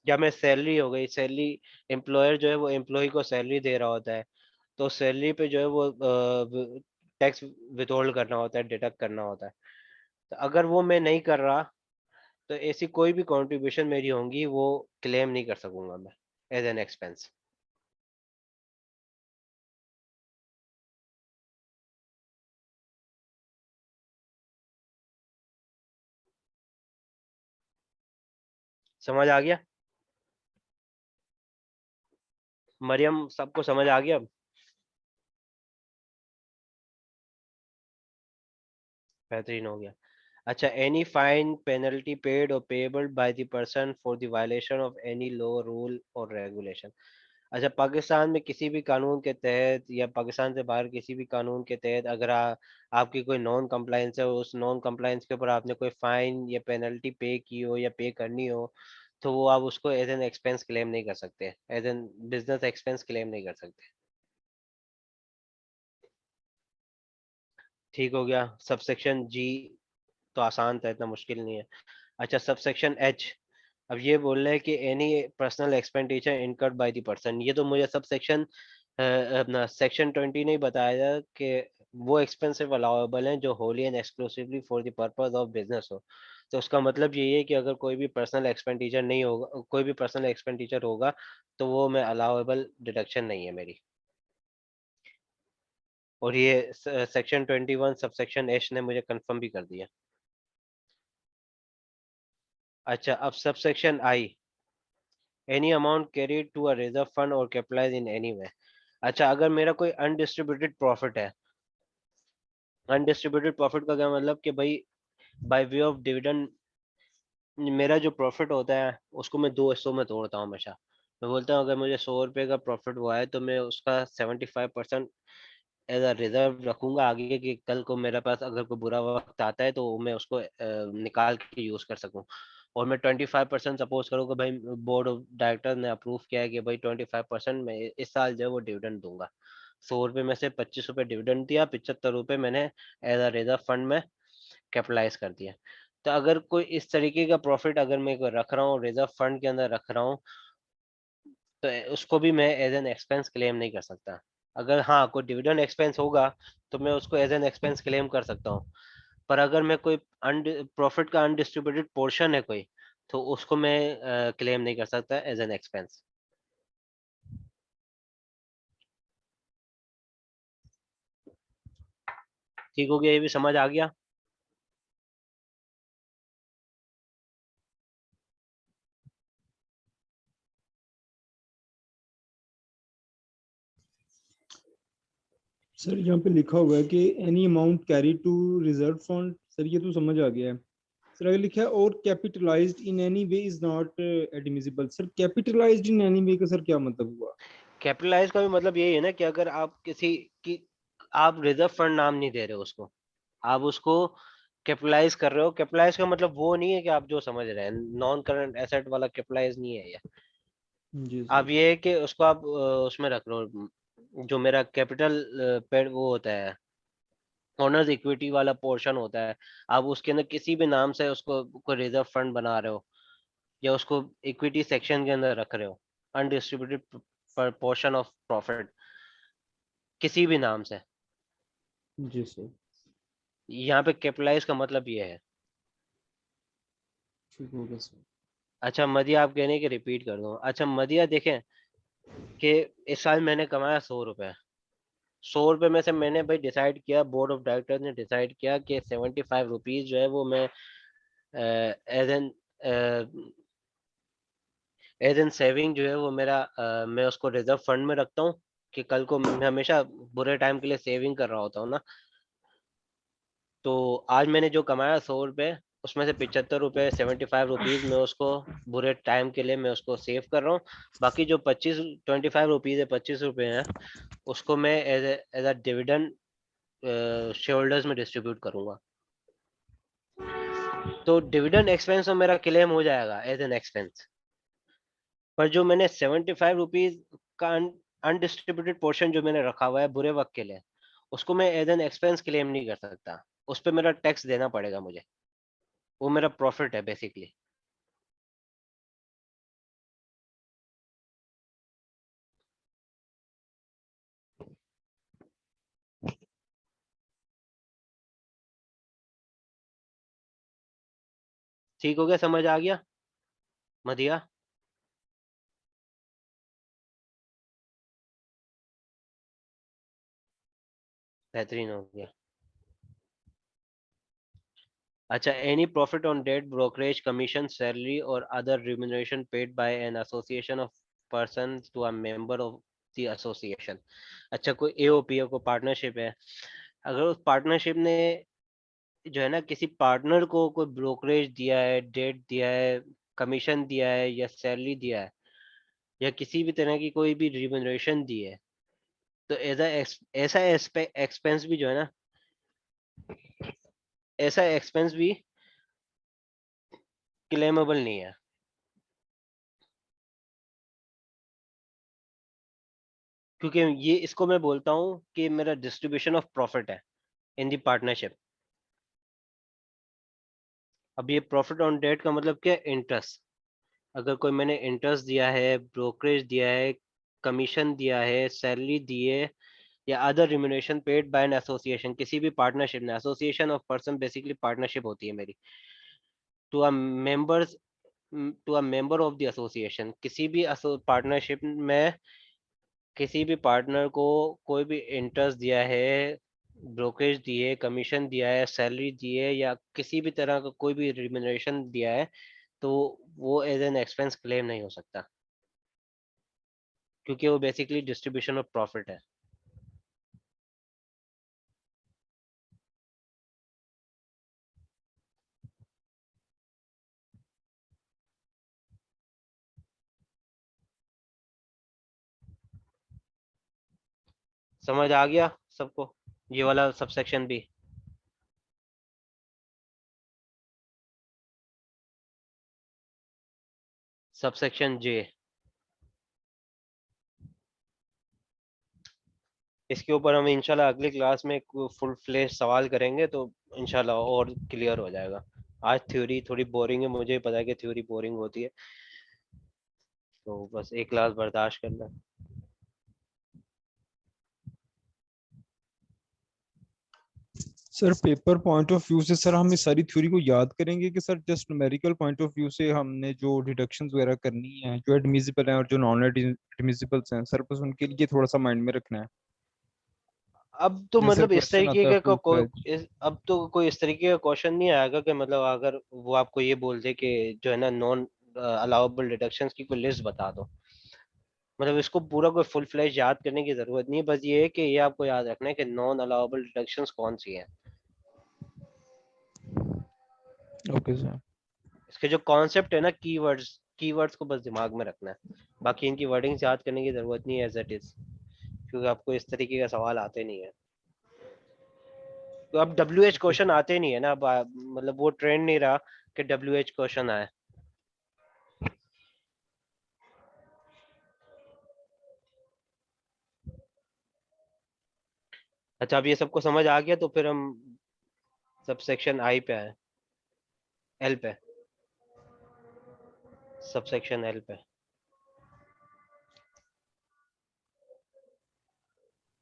या मैं सैलरी हो गई, सैलरी एम्प्लॉयर जो है वो एम्प्लॉय को सैलरी दे रहा होता है, तो सैलरी पे जो है वो टैक्स विथहोल्ड करना होता है, डिडक्ट करना होता है। तो अगर वो मैं नहीं कर रहा तो ऐसी कोई भी कंट्रीब्यूशन मेरी होंगी वो क्लेम नहीं कर सकूंगा मैं एज एन एक्सपेंस। समझ आ गया मरियम, सबको समझ आ गया? बेहतरीन हो गया। अच्छा, any fine penalty paid or payable by the person for the violation of any law rule और रेगुलेशन। अच्छा, पाकिस्तान में किसी भी कानून के तहत या पाकिस्तान से बाहर किसी भी कानून के तहत अगर आपकी कोई नॉन कंप्लायंस है, उस नॉन कंप्लायंस के ऊपर आपने कोई फाइन या पेनल्टी पे की हो या पे करनी हो, तो वो आप उसको एज एन एक्सपेंस क्लेम नहीं कर सकते, as an business expense claim नहीं कर सकते। ठीक हो गया। सबसेक्शन जी तो आसान था, इतना मुश्किल नहीं है। अच्छा, सबसेक्शन एच, अब ये बोल रहे हैं कि any personal expenditure incurred by the person. ये तो मुझे सब सेक्शन अपना सेक्शन 20 नहीं बताया कि वो एक्सपेंसिव अलाउेबल हैं जो Holi and exclusively for the purpose of business हो। तो उसका मतलब यही है कि अगर कोई भी पर्सनल एक्सपेंडिचर नहीं होगा, कोई भी पर्सनल एक्सपेंडिचर होगा तो वो मैं अलाउेबल डिडक्शन नहीं है मेरी। और ये सेक्शन 21 सब सेक्शन एच ने मुझे कंफर्म भी कर दिया। अच्छा, अब subsection I, any amount carried to a reserve fund और कैपिटलाइज इन एनी वे। अच्छा, अगर मेरा कोई अनडिस्ट्रीब्यूटेड प्रॉफिट है, अनडिस्ट्रीब्यूटेड प्रॉफिट का क्या मतलब कि भाई बाय वे ऑफ डिविडेंड मेरा जो प्रॉफिट होता है उसको मैं दो हिस्सों में तोड़ता हूँ हमेशा। मैं बोलता हूँ अगर मुझे 100 रुपए का प्रॉफिट हुआ है तो मैं उसका 75% एज अ रिजर्व रखूंगा आगे कि कल को मेरे पास अगर कोई बुरा वक्त आता है तो मैं उसको निकाल के यूज कर सकूं। और मैं 25% सपोज करूँ कि भाई बोर्ड ऑफ डायरेक्टर ने अप्रूव किया है कि भाई 25% में इस साल जो है वो डिविडेंड दूंगा। 100 रुपए में से 25 रुपए डिविडेंड दिया, 75 रुपए मैंने एज अ रिजर्व फंड में कैपिटलाइज कर दिया। तो अगर कोई इस तरीके का प्रॉफिट अगर मैं कोई रख रहा हूँ रिजर्व फंड के अंदर रख रहा हूँ तो उसको भी मैं एज एन एक्सपेंस क्लेम नहीं कर सकता। अगर हाँ कोई डिविडेंड एक्सपेंस होगा तो मैं उसको एज एन एक्सपेंस क्लेम कर सकता हूँ, पर अगर मैं कोई प्रॉफिट का अनडिस्ट्रीब्यूटेड पोर्शन है कोई, तो उसको मैं क्लेम नहीं कर सकता एज एन एक्सपेंस। ठीक हो गया, ये भी समझ आ गया। सर यहाँ पे लिखा हुआ है कि any amount carry to reserve fund, sir ये तो समझ आ गया है। सर आगे लिखा है और capitalised in any way is not admissible. Sir capitalised in any वे का सर क्या मतलब हुआ? कैपिटलाइज का भी मतलब यही है ना कि अगर आप किसी की, आप रिजर्व फंड नाम नहीं दे रहे हो उसको, आप उसको कैपिटलाइज कर रहे हो, कैपिटलाइज का मतलब वो नहीं है कि आप जो समझ रहे हैं, नॉन करंट एसेट वाला कैपिटलाइज नहीं है ये। जी आप सर। ये है कि उसको आप उसमें रख लो, जो मेरा कैपिटल पेड वो होता है, ओनर्स इक्विटी वाला पोर्शन होता है, आप उसके अंदर किसी भी नाम से उसको कोई रिजर्व फंड बना रहे हो या उसको इक्विटी सेक्शन के अंदर रख रहे हो, अनडिस्ट्रीब्यूटेड पोर्शन ऑफ प्रॉफिट, किसी भी नाम से, जी सर। यहाँ पे कैपिटलाइज का मतलब ये है। ठीक हो गया सर। अच्छा मदिया, आप कहने की रिपीट कर दो। अच्छा मदिया देखें कि इस साल मैंने कमाया 100 रुपए, 100 रुपए में से मैंने भाई डिसाइड किया, बोर्ड ऑफ डायरेक्टर्स ने डिसाइड किया कि 75 रुपीज जो है वो मैं as an as an saving जो है वो मेरा मैं उसको रिजर्व फंड में रखता हूँ, कि कल को मैं हमेशा बुरे टाइम के लिए सेविंग कर रहा होता हूँ ना। तो आज मैंने जो कमाया 100 रुपए, उसमें से 75 रुपए, 75 रुपीज मैं उसको बुरे टाइम के लिए मैं उसको सेव कर रहा हूँ। बाकी जो 25 रुपीज है, 25 रुपए हैं, उसको मैं as a dividend share holders में डिस्ट्रीब्यूट करूंगा। तो डिविडेंड एक्सपेंस तो मेरा क्लेम हो जाएगा एज एन एक्सपेंस। पर जो मैंने 75 रुपीज का अनडिस्ट्रीब्यूटेड पोर्शन जो मैंने रखा हुआ है बुरे वक्त के लिए, उसको मैं एज एन एक्सपेंस क्लेम नहीं कर सकता, उस पर मेरा टैक्स देना पड़ेगा मुझे। वो मेरा प्रॉफिट है बेसिकली। ठीक हो गया, समझ आ गया मदिया? बेहतरीन हो गया। अच्छा, any profit on debt, brokerage commission, salary or other remuneration paid by an association of person to a member of the association. अच्छा, कोई एओपी है, कोई पार्टनरशिप है, अगर उस पार्टनरशिप ने जो है ना किसी पार्टनर को कोई ब्रोकरेज दिया है, डेट दिया है, कमीशन दिया है या सैलरी दिया है, या किसी भी तरह की कोई भी रिम्यूनरेशन दी है, तो ऐसा एक्सपेंस भी जो है ना, ऐसा एक्सपेंस भी क्लेमेबल नहीं है। क्योंकि ये इसको मैं बोलता हूँ कि मेरा डिस्ट्रीब्यूशन ऑफ प्रॉफिट है इन दी पार्टनरशिप। अब ये प्रॉफिट ऑन डेट का मतलब क्या है? इंटरेस्ट। अगर कोई मैंने इंटरेस्ट दिया है, ब्रोकरेज दिया है, कमीशन दिया है, सैलरी दी है, या other remuneration paid by an association, किसी भी पार्टनरशिप ने, association of person basically partnership होती है मेरी, to a members, to a member of the association, किसी भी पार्टनरशिप में किसी भी पार्टनर को कोई भी इंटरेस्ट दिया है, ब्रोकरेज दी है, कमीशन दिया है, सैलरी दी है, या किसी भी तरह का कोई भी रिम्यूनरेशन दिया है, तो वो एज एन एक्सपेंस क्लेम नहीं हो सकता, क्योंकि वो बेसिकली डिस्ट्रीब्यूशन ऑफ प्रॉफिट है। समझ आ गया सबको ये वाला सबसेक्शन भी? सबसेक्शन जे, इसके ऊपर हम इंशाल्लाह अगली क्लास में फुल फ्लेश सवाल करेंगे, तो इंशाल्लाह और क्लियर हो जाएगा। आज थ्योरी थोड़ी बोरिंग है, मुझे पता है कि थ्योरी बोरिंग होती है, तो बस एक क्लास बर्दाश्त करना। Sir paper point of view से सर हम इस सारी थ्योरी को याद करेंगे कि sir just numerical point of view से हमने जो डिडक्शंस वगैरह करनी है, जो एडमिसिबल हैं और जो नॉन एडमिसिबल्स हैं, सर बस उनके लिए थोड़ा सा माइंड में रखना है। अब तो या सर मतलब इस क्वेश्चन तरीके आता है का फुल फ्लेज? अब तो कोई इस तरीके का क्वेश्चन नहीं आएगा कि मतलब अगर वो आपको ये बोल दे कि जो है ना नॉन अलाउेबल डिडक्शंस की कोई लिस्ट बता दो, मतलब इसको पूरा कोई फुल फ्लैश याद करने की जरूरत नहीं है, बस ये है कि ये आपको याद रखना है कि नॉन अलाउेबल डिडक्शंस कौन सी हैं। Okay sir. इसके जो कॉन्सेप्ट है ना, कीवर्ड्स को बस दिमाग में रखना है, बाकी इनकी वर्डिंग्स याद करने की जरूरत नहीं है एज इट इज, क्योंकि आपको इस तरीके का सवाल आते नहीं है। तो अब WH क्वेश्चन आते नहीं है ना, अब मतलब वो ट्रेंड नहीं रहा कि WH क्वेश्चन आए। अच्छा, अब ये सबको समझ आ गया, तो फिर हम सब सेक्शन आई पे आए, एल पे, सब सेक्शन एल पे।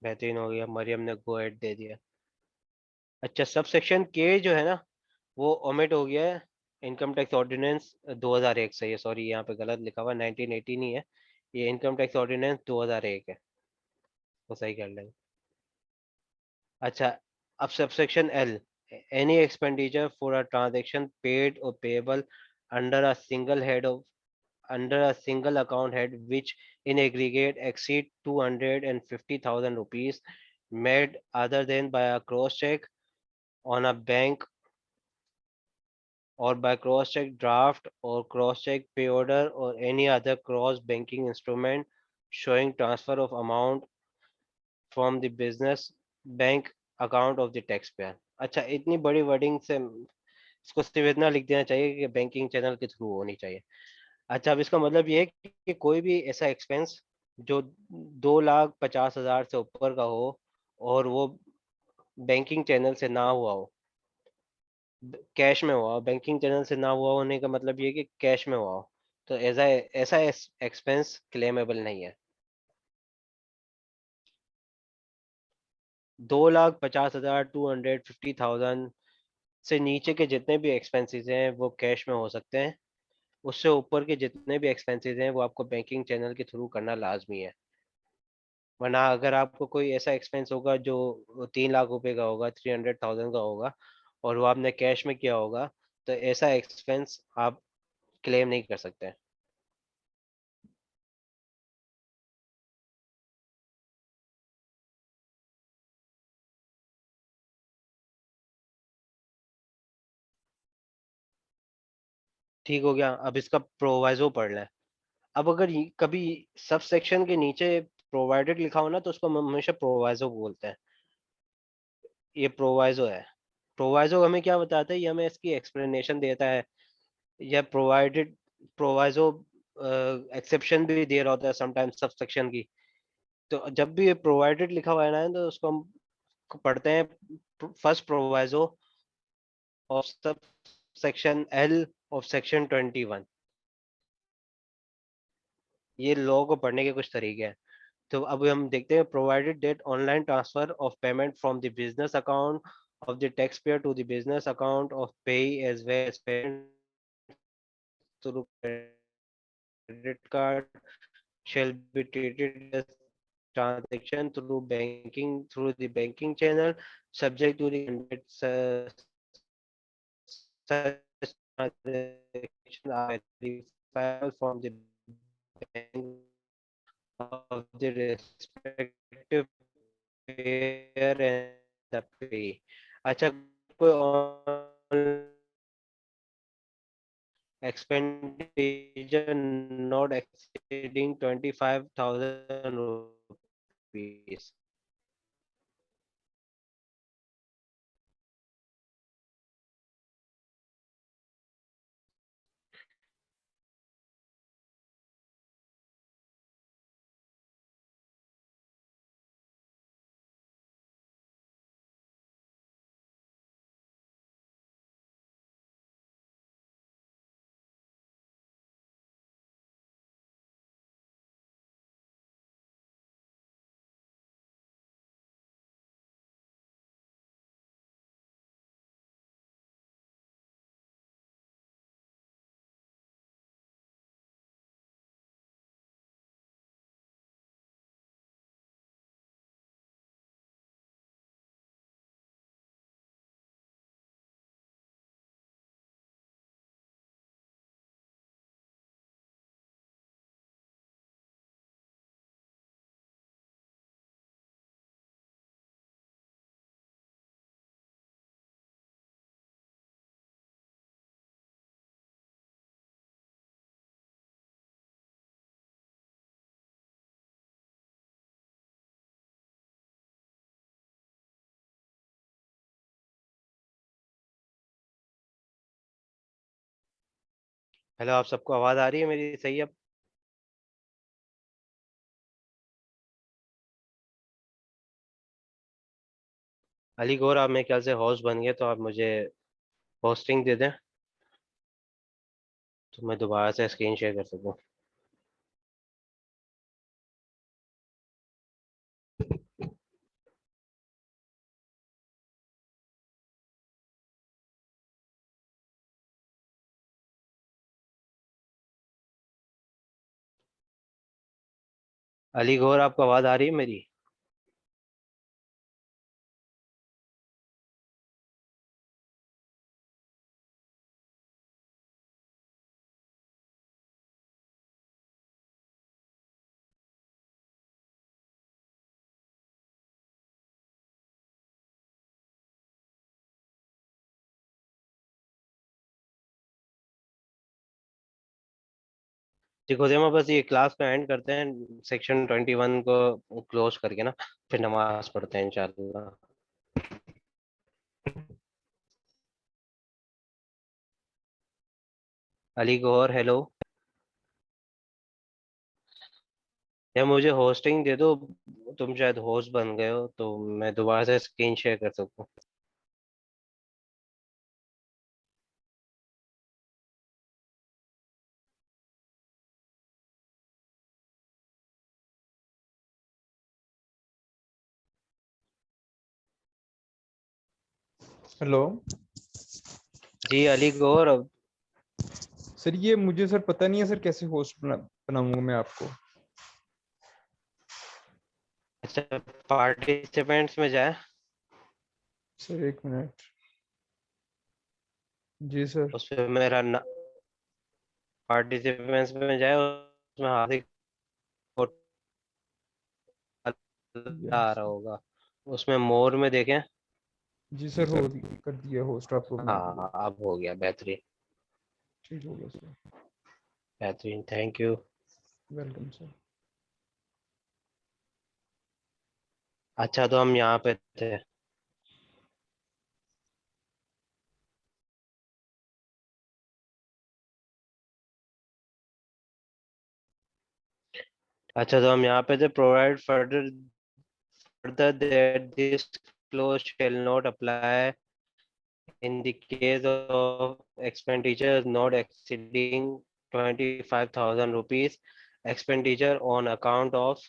बेहतरीन हो गया, मरियम ने गो एड दे दिया। अच्छा, सब सेक्शन के जो है ना, वो ओमिट हो गया है। इनकम टैक्स ऑर्डिनेंस 2001 से, ये सॉरी यहाँ पे गलत लिखा हुआ, 1980 नहीं है ये, इनकम टैक्स ऑर्डिनेंस 2001 है, वो सही कर लेंगे। अच्छा, अब subsection L, any expenditure for a transaction paid or payable under a single head of under a single account head which in aggregate exceed 250,000 rupees made other than by a cross check on a bank or by cross check draft or cross check pay order or any other cross banking instrument showing transfer of amount from the business bank account of the taxpayer। अच्छा, इतनी बड़ी wording से इसको सिर्फ इतना लिख देना चाहिए कि बैंकिंग चैनल के थ्रू होनी चाहिए। अच्छा, अब इसका मतलब ये है कि कोई भी ऐसा एक्सपेंस जो 2,50,000 से ऊपर का हो और वो बैंकिंग चैनल से ना हुआ हो, कैश में हुआ हो, बैंकिंग चैनल से ना हुआ होने का मतलब ये है कि कैश में हुआ हो, तो ऐसा ऐसा एक्सपेंस क्लेमेबल नहीं है। 2,50,000, 250,000 से नीचे के जितने भी एक्सपेंसेस हैं वो कैश में हो सकते हैं। उससे ऊपर के जितने भी एक्सपेंसेस हैं वो आपको बैंकिंग चैनल के थ्रू करना लाजमी है। वरना अगर आपको कोई ऐसा एक्सपेंस होगा जो 3 लाख रुपए का होगा, 300,000 का होगा, और वो आपने कैश में किया होगा, तो ऐसा एक्सपेंस आप क्लेम नहीं कर सकते। ठीक हो गया, अब इसका प्रोवाइजो पढ़ लें। अब अगर कभी सब सेक्शन के नीचे प्रोवाइडेड लिखा हो ना, तो उसको हम हमेशा प्रोवाइजो बोलते हैं। ये प्रोवाइजो है। प्रोवाइजो हमें क्या बताता है, ये हमें इसकी एक्सप्लेनेशन देता है, या प्रोवाइडेड प्रोवाइजो एक्सेप्शन भी दे रहा होता है समटाइम्स सब सेक्शन की। तो जब भी ये प्रोवाइडेड लिखा हुआ है ना, तो उसको हम पढ़ते हैं first proviso of sub section L of section 21। ये लॉ को पढ़ने के कुछ तरीके हैं। तो अब हम देखते हैं, provided that online transfer of payment from the business account of the taxpayer to the business account of payee as well as payment through credit card shall be treated as transaction through the banking channel subject to the such transaction are verifiable from the bank of the respective payer and the pay। अच्छा, कोई expenditure not exceeding 25,000 rupees। Hello, आप सबको आवाज आ रही है मेरी सही अब? अली गौर, आप मेरे ख्याल से होस्ट बन गए, तो आप मुझे होस्टिंग दे दें तो मैं दोबारा से स्क्रीन शेयर कर सकूं। अली गौर, आपको आवाज आ रही है मेरी? देखो देखो, बस ये क्लास में एंड करते हैं, सेक्शन 21 को क्लोज करके ना, फिर नमाज पढ़ते हैं इंशाल्लाह। अली गौर, हेलो। या मुझे होस्टिंग दे दो, तुम शायद होस्ट बन गए हो तो मैं दोबारा से स्क्रीन शेयर कर सकूं। हेलो जी अली गौर। सर, ये मुझे सर पता नहीं है सर, कैसे होस्ट बनाऊंगा मैं आपको। अच्छा, पार्टिसिपेंट्स में जाए, सर एक मिनट। जी सर। उसमें मेरा पार्टिसिपेंट्स में जाए, उसमें हार्दिक आ यस। रहा होगा, उसमें मोर में देखें। जी सर, हो कर दिया होस्ट आपको बना दिया। हाँ, अब हो गया, बेहतरीन। ठीक हो गया सर। बेहतरीन, थैंक यू। Welcome sir. अच्छा, तो हम यहाँ पे थे। अच्छा, तो हम यहाँ पे थे, provide further that this clause shall not apply in the case of expenditure not exceeding 25,000 rupees, expenditure on account of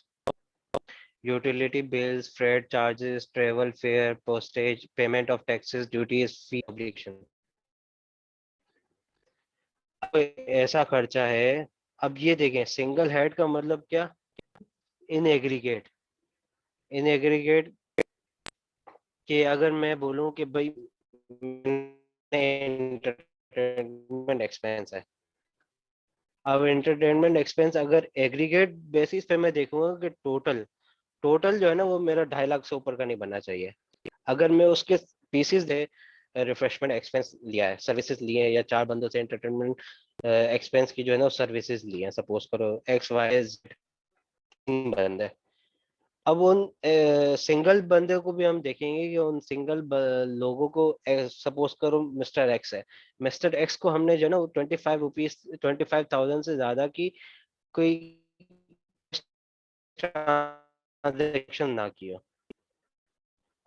utility bills, freight charges, travel fare, postage, payment of taxes, duties, fee, obligation। कोई ऐसा खर्चा है, अब ये देखें, single head का मतलब क्या, इन एग्रीगेट। इन एग्रीगेट कि अगर मैं बोलूं कि भाई एंटरटेनमेंट एक्सपेंस है, अब एंटरटेनमेंट एक्सपेंस अगर एग्रीगेट बेसिस पे मैं देखूंगा कि टोटल टोटल जो है ना, वो मेरा 2.5 लाख से ऊपर का नहीं बनना चाहिए। अगर मैं उसके पीसेस दे, रिफ्रेशमेंट एक्सपेंस लिया है, सर्विसेज लिए हैं, या 4 बंदों से एंटरटेनमेंट एक्सपेंस की जो है ना, सर्विसेज लिए हैं, सपोज करो XYZ बंदे। अब उन सिंगल बंदे को भी हम देखेंगे कि उन सिंगल लोगों को, सपोज करो मिस्टर एक्स है, मिस्टर एक्स को हमने जो है ना, 25 रुपीज 25,000 से ज्यादा की कोई ट्रांजेक्शन ना किया।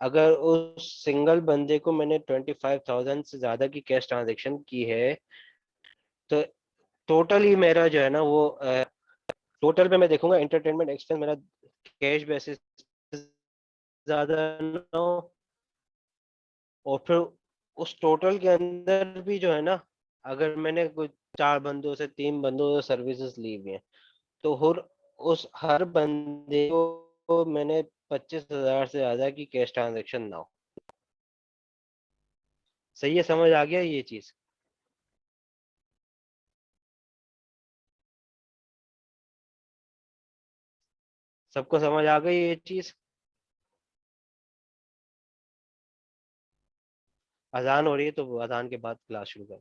अगर उस सिंगल बंदे को मैंने 25,000 से ज्यादा की कैश ट्रांजेक्शन की है, तो टोटल ही मेरा जो है ना वो, टोटल पे मैं देखूंगा एंटरटेनमेंट एक्सपेंस मेरा कैश बेसिस ज्यादा ना हो, और फिर उस टोटल के अंदर भी जो है ना, अगर मैंने कोई 4 बंदों से 3 बंदों से सर्विसेज ली हुई हैं, तो उस हर बंदे को मैंने 25,000 से ज्यादा की कैश ट्रांजेक्शन ना हो। सही है, समझ आ गया ये चीज? सबको समझ आ गई ये चीज? अजान हो रही है, तो अजान के बाद क्लास शुरू कर।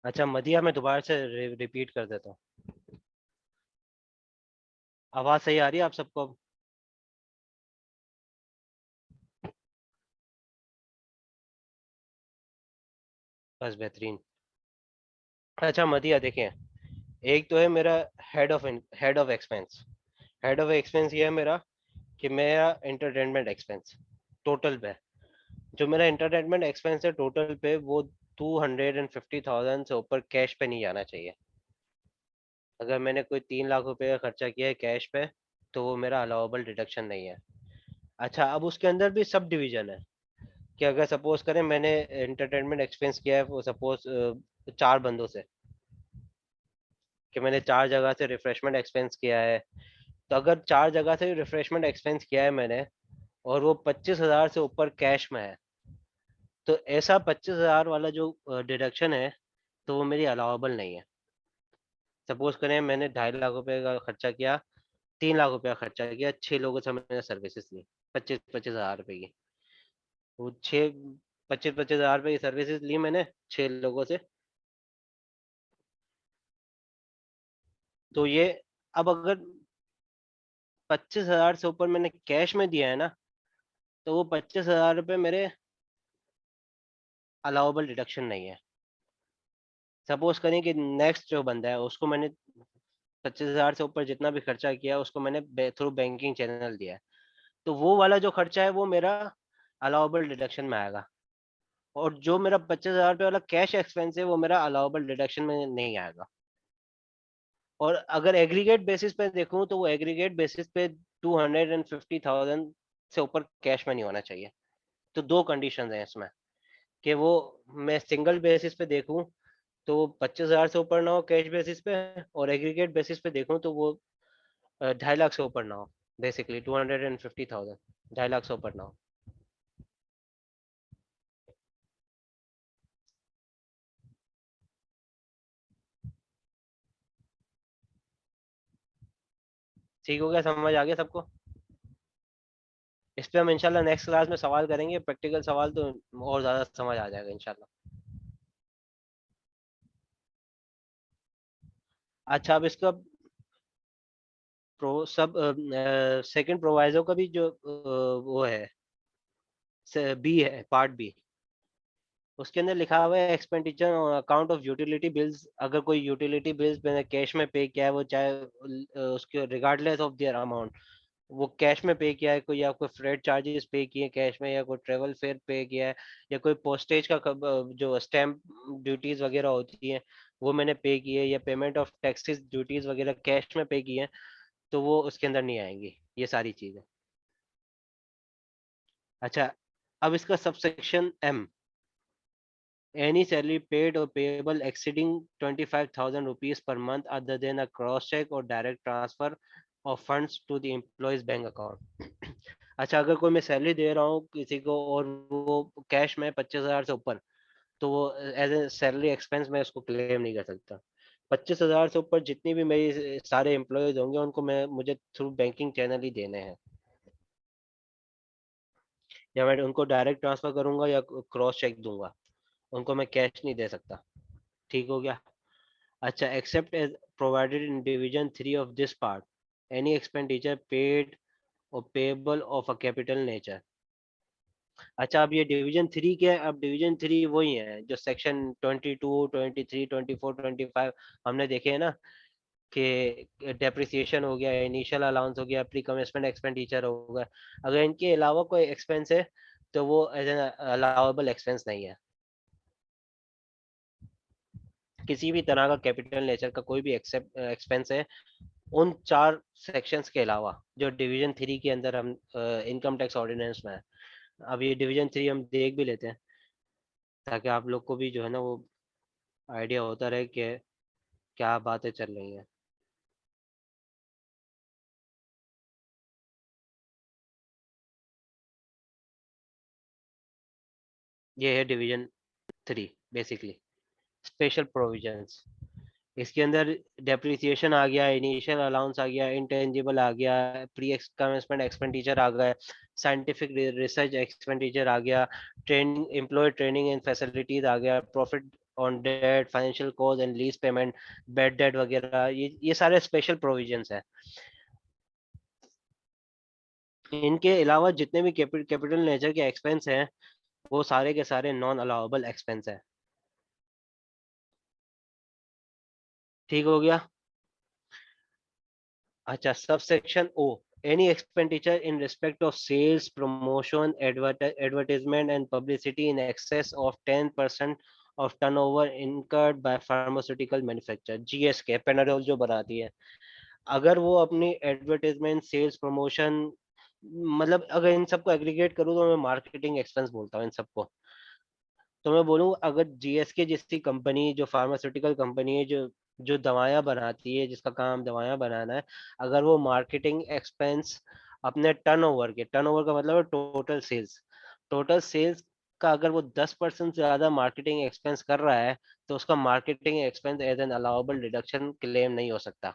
अच्छा मदिया, मैं दोबारा से रिपीट कर देता हूँ। आवाज सही आ रही है आप सबको? बस बेहतरीन। अच्छा मदिया देखिए, एक तो है मेरा head of expense. Head of expense ये है मेरा कि मेरा एंटरटेनमेंट एक्सपेंस टोटल पे, जो मेरा एंटरटेनमेंट एक्सपेंस है टोटल पे, वो 250,000 से ऊपर कैश पे नहीं जाना चाहिए। अगर मैंने कोई 3 लाख रुपए का खर्चा किया है कैश पे, तो वो मेरा अलाउबल डिडक्शन नहीं है। अच्छा, अब उसके अंदर भी सब डिवीजन है कि अगर सपोज करें मैंने एंटरटेनमेंट एक्सपेंस किया है, वो सपोज 4 बंदों से, कि मैंने 4 जगह से रिफ्रेशमेंट एक्सपेंस किया है, तो अगर 4 जगह से रिफ्रेशमेंट एक्सपेंस किया है मैंने, और वो 25,000 से ऊपर कैश में है, तो ऐसा 25,000 वाला जो डिडक्शन है, तो वो मेरी अलाउबल नहीं है। सपोज करें मैंने 2.5 लाख रुपए का खर्चा किया, 3 लाख रुपया खर्चा किया, 6 लोगों से मैंने सर्विसेज ली 25,000 रुपए की, वो 25,000 रुपए की सर्विसेज ली मैंने 6 लोगों से। तो ये, अब अगर 25,000 से ऊपर मैंने कैश में दिया है ना, तो वो 25,000 रुपये मेरे अलाउबल डिडक्शन नहीं है। सपोज करें कि नेक्स्ट जो बंदा है उसको मैंने 25,000 से ऊपर जितना भी खर्चा किया उसको मैंने थ्रू बैंकिंग चैनल दिया है, तो वो वाला जो खर्चा है वो मेरा अलाउबल डिडक्शन में आएगा। और जो मेरा 25,000 रुपये वाला कैश एक्सपेंस है वो मेरा अलाउबल डिडक्शन में नहीं आएगा। और अगर एग्रीगेट बेसिस पे देखूं, तो वो एग्रीगेट बेसिस पे 250,000 से ऊपर कैश में नहीं होना चाहिए। तो 2 कंडीशन है इसमें, कि वो, मैं सिंगल बेसिस पे देखूं तो 25,000 से ऊपर ना हो कैश बेसिस पे, और एग्रीगेट बेसिस पे देखूं तो वो 2.5 लाख से ऊपर ना हो। बेसिकली 250,000, 2.5 लाख से ऊपर ना हो। ठीक हो गया? समझ आ गया सबको? इस पे हम इंशाल्लाह नेक्स्ट क्लास में सवाल करेंगे, प्रैक्टिकल सवाल, तो और ज्यादा समझ आ जाएगा इंशाल्लाह। अच्छा, अब इसका सब सेकंड प्रोवाइजो का भी जो वो है, बी है, पार्ट बी, उसके अंदर लिखा हुआ है expenditure on account of utility bills. अगर कोई यूटिलिटी बिल्स मैंने कैश में पे किया है, वो चाहे उसके रिगार्डलेस ऑफ देयर अमाउंट, वो कैश में पे किया है, कोई, या कोई फ्रेट चार्जेस पे किए कैश में, या कोई ट्रेवल फेयर पे किया है, या कोई पोस्टेज का जो स्टैम्प ड्यूटीज वगैरह होती है वो मैंने पे किए, या पेमेंट ऑफ टैक्सेस ड्यूटीज वगैरह कैश में पे किए हैं, तो वो उसके अंदर नहीं आएंगी ये सारी चीजें। अच्छा, अब इसका subsection M, any salary paid or payable exceeding 25,000 rupees per month other than a cross check or direct transfer of funds to the employee's bank account। अच्छा, अगर कोई मैं सैलरी दे रहा हूँ किसी को और वो कैश में 25,000 से ऊपर, तो वो एज ए सैलरी एक्सपेंस मैं उसको क्लेम नहीं कर सकता। 25,000 से ऊपर जितनी भी मेरी सारे एम्प्लॉयज होंगे उनको मुझे थ्रू बैंकिंग चैनल ही देने हैं, या मैं उनको डायरेक्ट ट्रांसफर करूंगा या क्रॉस चेक दूंगा, उनको मैं कैश नहीं दे सकता। ठीक हो गया? अच्छा, except as provided in division 3 of this part, any expenditure paid or payable of a capital nature। अच्छा, अब ये डिवीजन 3 क्या है? अब डिवीजन 3 वही है जो सेक्शन 22, 23, 24, 25 हमने देखे हैं ना, कि डेप्रिसिएशन हो गया, इनिशियल अलाउंस हो गया, प्री कमिटमेंट एक्सपेंडिचर हो गया। अगर इनके अलावा कोई एक्सपेंस है तो वो एज एन अलाउएबल एक्सपेंस नहीं है। किसी भी तरह का कैपिटल नेचर का कोई भी एक्सपेंस है उन 4 सेक्शंस के अलावा जो डिवीजन 3 के अंदर हम इनकम टैक्स ऑर्डिनेंस में है। अब ये डिवीजन 3 हम देख भी लेते हैं, ताकि आप लोग को भी जो है ना वो आइडिया होता रहे कि क्या बातें चल रही हैं। ये है डिवीजन 3, बेसिकली स्पेशल प्रोविजंस। इसके अंदर डेप्रिसिएशन आ गया, इनिशियल अलाउंस आ गया, इंटेंजिबल आ गया, प्री कमेंसमेंट एक्सपेंडिचर आ गया, साइंटिफिक रिसर्च एक्सपेंडिचर आ गया, training, employ training and facilities आ गया, profit on debt, financial cause and lease payment, bad debt वगैरह, ये सारे स्पेशल प्रोविजंस है। इनके अलावा जितने भी कैपिटल नेचर के एक्सपेंस हैं वो सारे के सारे नॉन अलाउएबल एक्सपेंस है। ठीक हो गया। अच्छा, subsection O, any expenditure in respect of sales, promotion, advertisement and publicity in excess of 10% of turnover incurred by pharmaceutical manufacturer, GSK Panadol जो बनाती है, अगर वो अपनी एडवर्टाइजमेंट, सेल्स, प्रमोशन, मतलब अगर इन सबको एग्रीगेट करूँ तो मैं मार्केटिंग एक्सपेंस बोलता हूँ इन सबको। तो मैं बोलूँ अगर जीएसके जैसी कंपनी, जो फार्मास्यूटिकल कंपनी है, जो जो दवाइयाँ बनाती है, जिसका काम दवाइयाँ बनाना है, अगर वो मार्केटिंग एक्सपेंस अपने टर्नओवर का मतलब है टोटल सेल्स का अगर वो 10% से ज्यादा मार्केटिंग एक्सपेंस कर रहा है, तो उसका marketing expense as an allowable deduction claim नहीं हो सकता।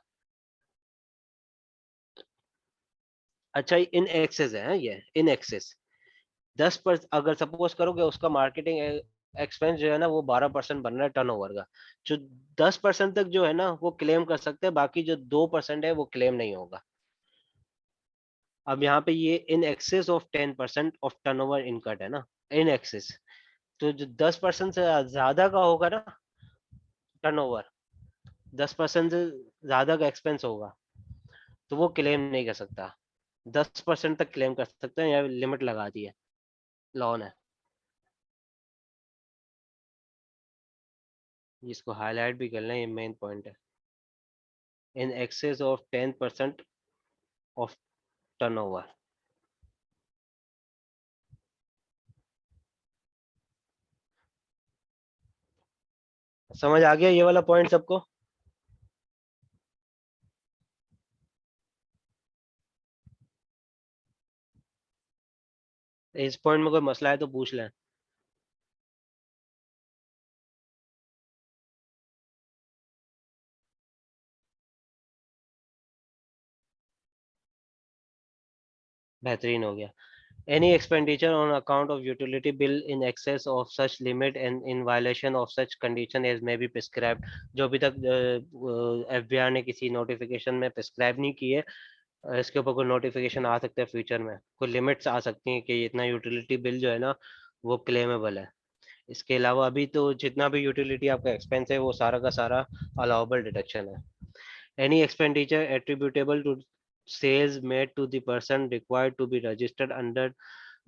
अच्छा, इन एक्सेस है ये, इन एक्सेस 10%, अगर सपोज करोगे उसका मार्केटिंग एक्सपेंस जो है ना वो 12% बन रहा है टर्नओवर का, जो 10% तक जो है ना वो क्लेम कर सकते हैं, बाकी जो 2% है वो क्लेम नहीं होगा। अब यहाँ पे ये in excess of 10% of turnover इनकट है ना, इन एक्सेस, तो जो 10% से ज्यादा का होगा ना टर्नओवर, 10% से ज्यादा का एक्सपेंस होगा, तो वो क्लेम नहीं कर सकता। 10% तक क्लेम कर सकते हैं, या लिमिट लगा दी है लॉ ने। जिसको हाईलाइट भी करना है, ये मेन पॉइंट है, इन एक्सेस ऑफ 10% ऑफ टर्नओवर। समझ आ गया ये वाला पॉइंट सबको? इस पॉइंट में कोई मसला है तो पूछ लें। बेहतरीन हो गया। Any expenditure on account of utility bill in excess of such limit and in violation of such condition as may be prescribed, जो अभी तक एफबीआर ने किसी नोटिफिकेशन में प्रिस्क्राइब नहीं की है, इसके ऊपर कोई नोटिफिकेशन आ सकता है फ्यूचर में, कोई लिमिट्स आ सकती हैं कि इतना यूटिलिटी बिल जो है ना वो क्लेमेबल है। इसके अलावा अभी तो जितना भी यूटिलिटी आपका एक्सपेंस है वो सारा का सारा अलाउबल डिडक्शन है। Any expenditure attributable to sales made to the person required to be registered under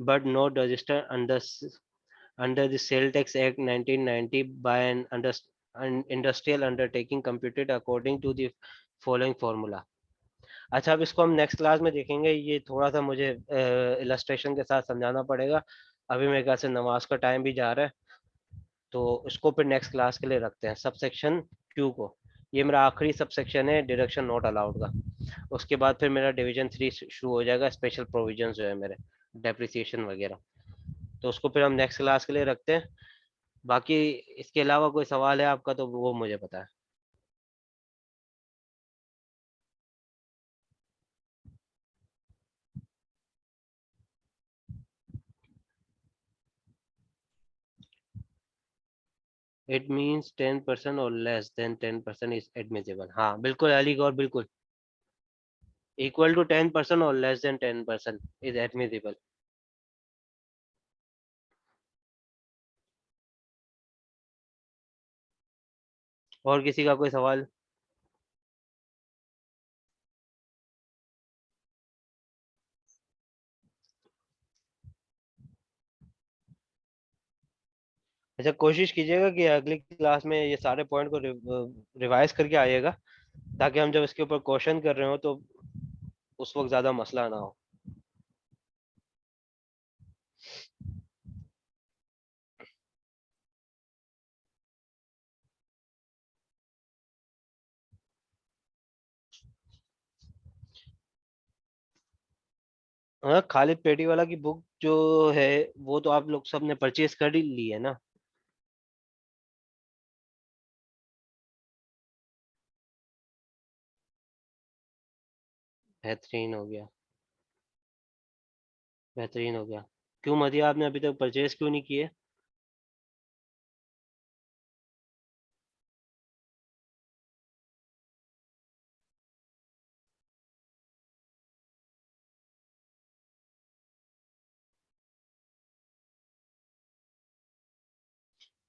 but not registered under the Sale Tax Act 1990 by an industrial undertaking computed according to the following formula। अच्छा, अब इसको हम next class में देखेंगे, ये थोड़ा सा मुझे इलस्ट्रेशन के साथ समझाना पड़ेगा। अभी मेरे ख्याल से नमाज का टाइम भी जा रहा है, तो इसको फिर नेक्स्ट क्लास के लिए रखते हैं, सबसेक्शन क्यू को। ये मेरा आखिरी सबसेक्शन है डिडक्शन नॉट अलाउड का। उसके बाद फिर मेरा डिवीजन 3 शुरू हो जाएगा, स्पेशल प्रोविजन जो है मेरे, डेप्रिसिएशन वगैरह। तो उसको फिर हम नेक्स्ट क्लास के लिए रखते हैं। बाकी इसके अलावा कोई सवाल है आपका तो वो मुझे पता है। इट मीन्स 10% और लेस देन 10% इज एडमिसिबल। हाँ बिल्कुल अली गौर, बिल्कुल। इक्वल टू 10% और लेस देन 10% इज एडमिसिबल। और किसी का कोई सवाल? अच्छा, कोशिश कीजिएगा कि अगली क्लास में ये सारे पॉइंट को रिवाइज करके आइएगा, ताकि हम जब इसके ऊपर क्वेश्चन कर रहे हो तो उस वक्त ज्यादा मसला ना हो। हाँ, खालिद पेटी वाला की बुक जो है वो तो आप लोग सब ने परचेज कर ही ली है ना? बेहतरीन हो गया, बेहतरीन हो गया। क्यों मदिया, आपने अभी तक परचेज क्यों नहीं किए?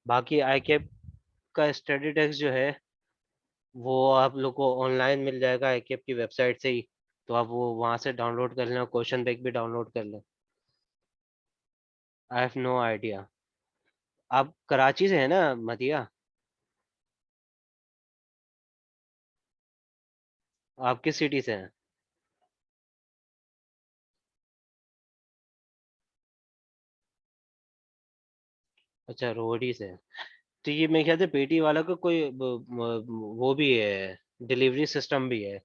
बाकी आई कैप का स्टडी टेक्स्ट जो है वो आप लोग को ऑनलाइन मिल जाएगा आई कैप की वेबसाइट से ही, तो आप वो वहाँ से डाउनलोड कर लें, क्वेश्चन बैंक भी डाउनलोड कर लें। I have no idea. आप कराची से है ना मदिया? आप किस सिटी से हैं? अच्छा, रोहड़ी से हैं। तो ये मेरे ख्याल से पेटी वाला का कोई वो भी है, डिलीवरी सिस्टम भी है।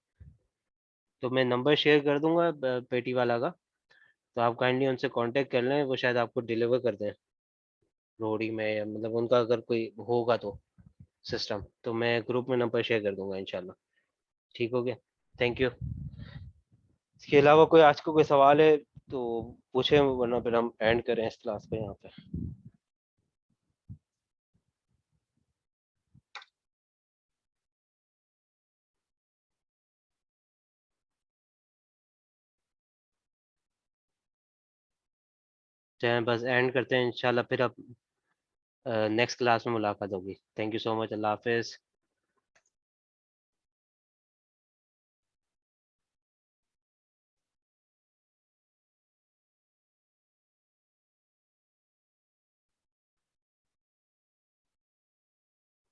तो मैं नंबर शेयर कर दूंगा पेटी वाला का, तो आप काइंडली उनसे कांटेक्ट कर लें, वो शायद आपको डिलीवर कर दें रोहड़ी में, या मतलब उनका अगर कोई होगा तो सिस्टम, तो मैं ग्रुप में नंबर शेयर कर दूंगा इंशाल्लाह। ठीक हो गया, थैंक यू। इसके अलावा कोई आज को कोई सवाल है तो पूछे, वरना फिर हम एंड करें इस क्लास को यहाँ पे। चाहे बस एंड करते हैं इंशाल्लाह, फिर अब नेक्स्ट क्लास में मुलाकात होगी। थैंक यू सो मच, अल्लाह हाफिज़।